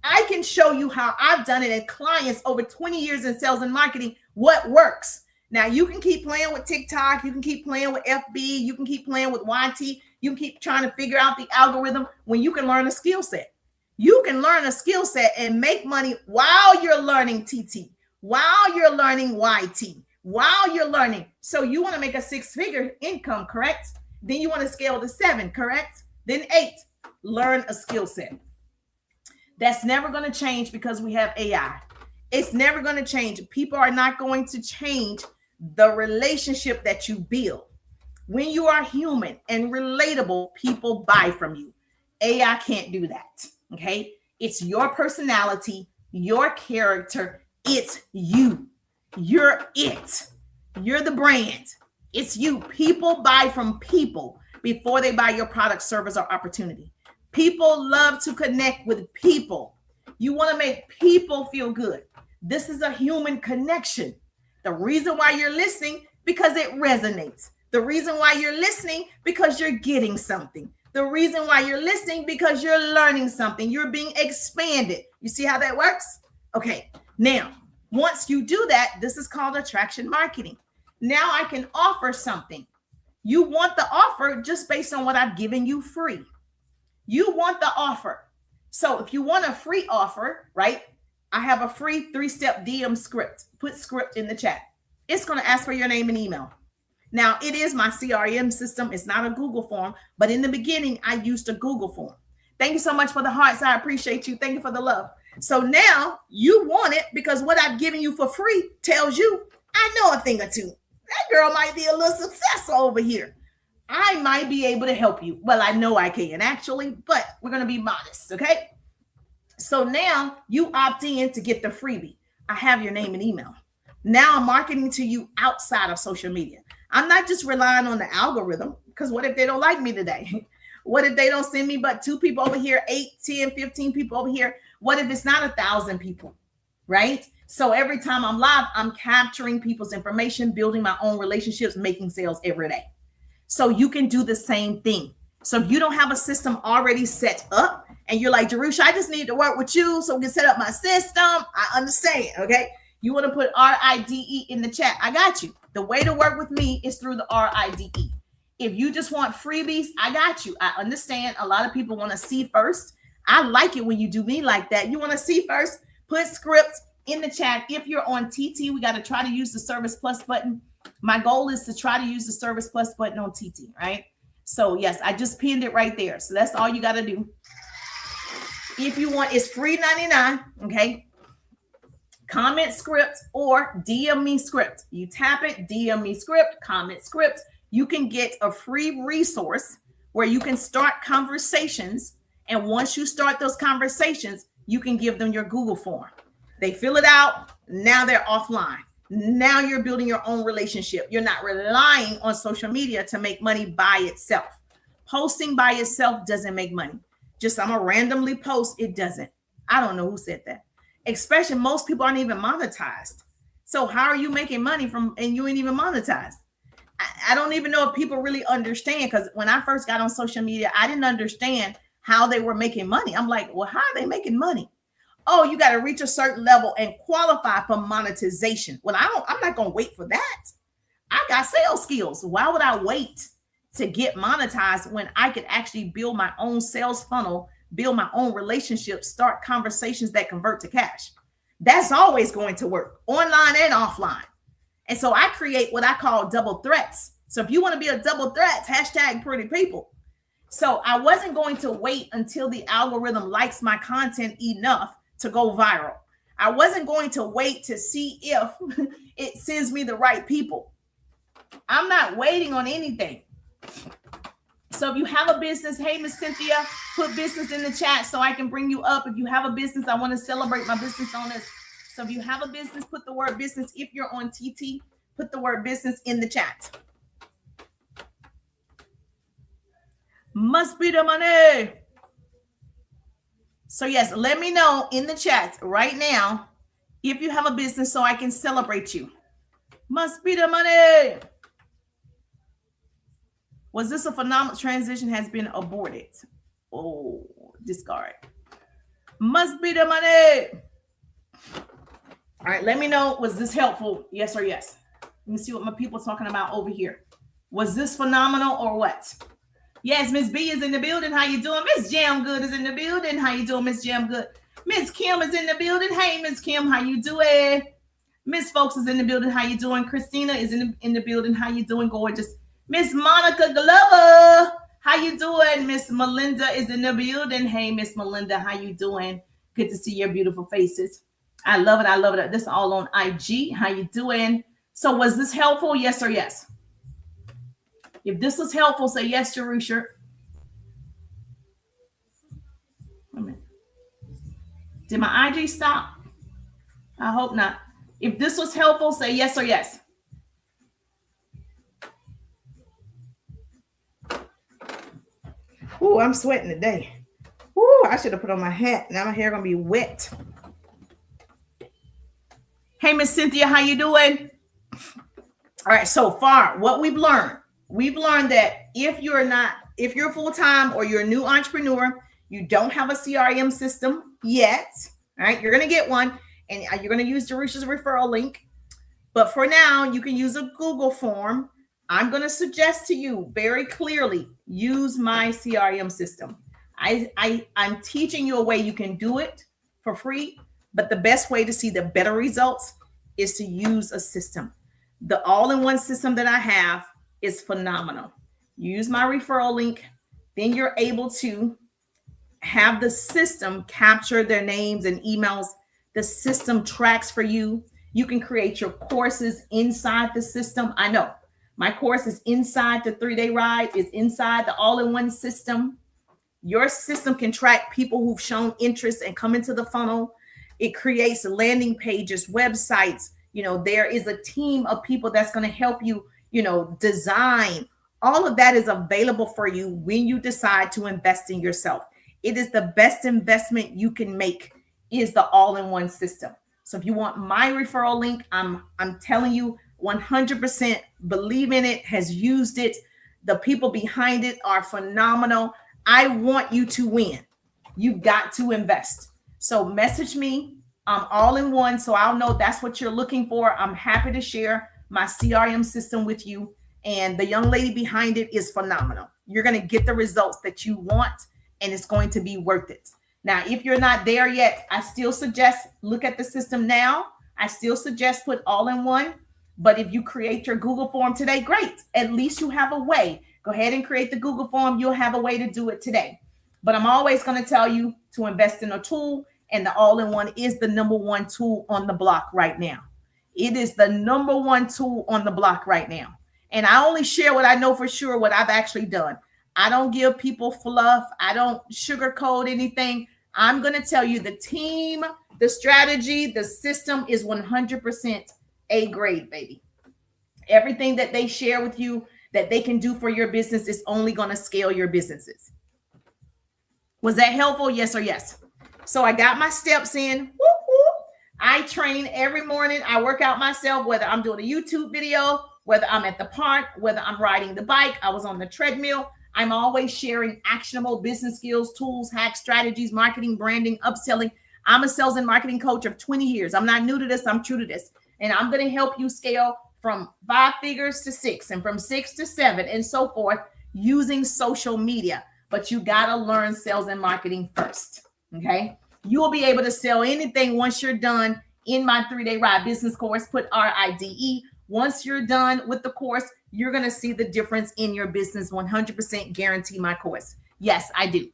S1: I can show you how I've done it at clients over 20 years in sales and marketing, what works. Now, you can keep playing with TikTok. You can keep playing with FB. You can keep playing with YT. You can keep trying to figure out the algorithm when you can learn a skill set. You can learn a skill set and make money while you're learning TT, while you're learning YT, while you're learning. So you want to make a 6-figure income, correct? Then you want to scale to 7, correct? Then 8, learn a skill set. That's never going to change because we have AI. It's never going to change. People are not going to change the relationship that you build. When you are human and relatable, people buy from you. AI can't do that. Okay. It's your personality, your character. It's you. You're it. You're the brand. It's you. People buy from people before they buy your product, service, or opportunity. People love to connect with people. You want to make people feel good. This is a human connection. The reason why you're listening, because it resonates. The reason why you're listening, because you're getting something. The reason why you're listening, because you're learning something. You're being expanded. You see how that works? Okay. Now, once you do that, this is called attraction marketing. Now I can offer something. You want the offer just based on what I've given you free. You want the offer. So if you want a free offer, right? I have a free 3-step DM script. Put script in the chat. It's going to ask for your name and email. Now, it is my CRM system. It's not a Google form, but in the beginning, I used a Google form. Thank you so much for the hearts. I appreciate you. Thank you for the love. So now you want it because what I've given you for free tells you I know a thing or two. That girl might be a little successful over here. I might be able to help you. Well, I know I can actually, but we're going to be modest, okay? So now you opt in to get the freebie. I have your name and email. Now I'm marketing to you outside of social media. I'm not just relying on the algorithm, because what if they don't like me today? What if they don't send me but 2 people over here, 8, 10, 15 people over here? What if it's not 1,000 people, right? So every time I'm live, I'm capturing people's information, building my own relationships, making sales every day. So you can do the same thing. So if you don't have a system already set up and you're like, Jerusha, I just need to work with you so we can set up my system. I understand, okay? You want to put RIDE in the chat. I got you. The way to work with me is through the RIDE. If you just want freebies, I got you. I understand a lot of people want to see first. I like it when you do me like that. You want to see first, put scripts in the chat. If you're on TT, we got to try to use the Service Plus button. My goal is to try to use the Service Plus button on TT, right? So yes, I just pinned it right there. So that's all you got to do. If you want, it's free 99, okay? Comment script or DM me script. You tap it, DM me script, comment script. You can get a free resource where you can start conversations. And once you start those conversations, you can give them your Google form. They fill it out. Now they're offline. Now you're building your own relationship. You're not relying on social media to make money by itself. Posting by itself doesn't make money. Just I'm a randomly post. It doesn't. I don't know who said that. Especially most people aren't even monetized. So how are you making money from and you ain't even monetized? I don't even know if people really understand, because when I first got on social media, I didn't understand how they were making money. I'm like, well, how are they making money? Oh, you got to reach a certain level and qualify for monetization. Well, I'm not going to wait for that. I got sales skills. Why would I wait to get monetized when I could actually build my own sales funnel, build my own relationships, start conversations that convert to cash? That's always going to work, online and offline. And so I create what I call double threats. So if you want to be a double threat, hashtag pretty people. So I wasn't going to wait until the algorithm likes my content enough to go viral. I wasn't going to wait to see if it sends me the right people. I'm not waiting on anything. So if you have a business, hey, Miss Cynthia, put business in the chat so I can bring you up. If you have a business, I want to celebrate my business owners. So if you have a business, put the word business. If you're on TT, put the word business in the chat. Must be the money. So yes, let me know in the chat right now if you have a business so I can celebrate you. Must be the money. Was this a phenomenal transition has been aborted? Oh, discard. Must be the money. All right, let me know. Was this helpful? Yes or yes? Let me see what my people are talking about over here. Was this phenomenal or what? Yes, Miss B is in the building. How you doing? Miss Jam Good is in the building. How you doing, Miss Jam Good? Miss Kim is in the building. Hey, Miss Kim, how you doing? Miss Folks is in the building. How you doing? Christina is in the building. How you doing, gorgeous? Miss Monica Glover, how you doing? Miss Melinda is in the building. Hey, Miss Melinda, how you doing? Good to see your beautiful faces. I love it. I love it. This is all on IG. How you doing? So was this helpful? Yes or yes? If this was helpful, say yes, Jerusha. Did my IG stop? I hope not. If this was helpful, say yes or yes. Ooh, I'm sweating today. Ooh, I should have put on my hat. Now my hair gonna be wet. Hey, Miss Cynthia, how you doing? All right, so far, what we've learned that if you're full-time or you're a new entrepreneur, you don't have a CRM system yet, all right, you're gonna get one, and you're gonna use Jerusha's referral link. But for now, you can use a Google form. I'm going to suggest to you very clearly, use my CRM system. I'm teaching you a way you can do it for free, but the best way to see the better results is to use a system. The all-in-one system that I have is phenomenal. Use my referral link, then you're able to have the system capture their names and emails. The system tracks for you. You can create your courses inside the system. I know my course is inside the 3-day ride, is inside the all-in-one system. Your system can track people who've shown interest and come into the funnel. It creates landing pages, websites. There is a team of people that's going to help you, design. All of that is available for you when you decide to invest in yourself. It is the best investment you can make, is the all-in-one system. So if you want my referral link, I'm telling you 100% believe in it, has used it. The people behind it are phenomenal. I want you to win. You've got to invest. So message me, all in one, so I'll know that's what you're looking for. I'm happy to share my CRM system with you. And the young lady behind it is phenomenal. You're going to get the results that you want, and it's going to be worth it. Now, if you're not there yet, I still suggest look at the system now. I still suggest put all in one. But if you create your Google form today, great. At least you have a way. Go ahead and create the Google form. You'll have a way to do it today. But I'm always going to tell you to invest in a tool, and the all-in-one is the number one tool on the block right now. It is the number one tool on the block right now. And I only share what I know for sure, what I've actually done. I don't give people fluff. I don't sugarcoat anything. I'm going to tell you the team, the strategy, the system is 100% A grade, baby. Everything that they share with you that they can do for your business is only going to scale your businesses. Was that helpful? Yes or yes? So I got my steps in. Whoop, whoop. I train every morning. I work out myself, whether I'm doing a YouTube video, whether I'm at the park, whether I'm riding the bike, I was on the treadmill. I'm always sharing actionable business skills, tools, hacks, strategies, marketing, branding, upselling. I'm a sales and marketing coach of 20 years. I'm not new to this. I'm true to this. And I'm going to help you scale from 5 figures to 6 and from 6 to 7 and so forth using social media. But you got to learn sales and marketing first. Okay. You will be able to sell anything once you're done in my 3-day ride business course. Put RIDE. Once you're done with the course, you're going to see the difference in your business. 100% guarantee my course. Yes, I do.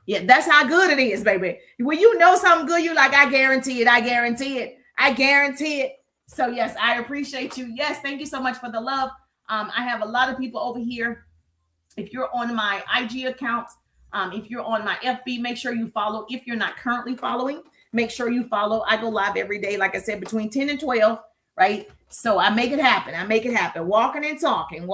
S1: Yeah, that's how good it is, baby. When you know something good, you're like, I guarantee it. I guarantee it. I guarantee it. So yes, I appreciate you. Yes, thank you so much for the love. I have a lot of people over here. If you're on my IG account, if you're on my FB, make sure you follow. If you're not currently following, make sure you follow. I go live every day, like I said, between 10 and 12, right? So I make it happen. I make it happen. Walking and talking.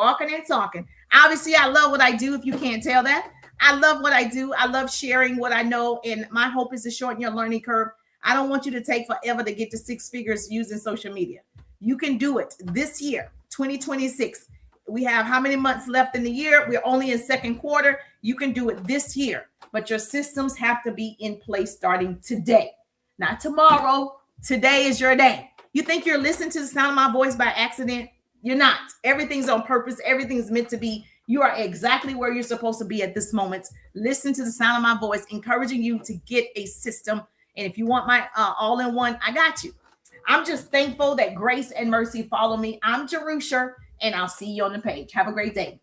S1: Obviously, I love what I do, if you can't tell that. I love what I do. I love sharing what I know. And my hope is to shorten your learning curve. I don't want you to take forever to get to 6 figures using social media. You can do it this year, 2026. We have how many months left in the year? We're only in second quarter. You can do it this year. but your systems have to be in place starting today, not tomorrow. Today is your day. You think you're listening to the sound of my voice by accident? You're not. Everything's on purpose. Everything's meant to be. You are exactly where you're supposed to be at this moment. Listen to the sound of my voice, encouraging you to get a system. And if you want my all-in-one, I got you. I'm just thankful that grace and mercy follow me. I'm Jerusha, and I'll see you on the page. Have a great day.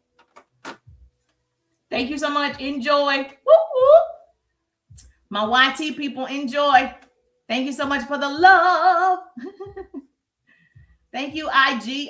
S1: Thank you so much. Enjoy. Woo-hoo. My YT people, enjoy. Thank you so much for the love. Thank you, IG.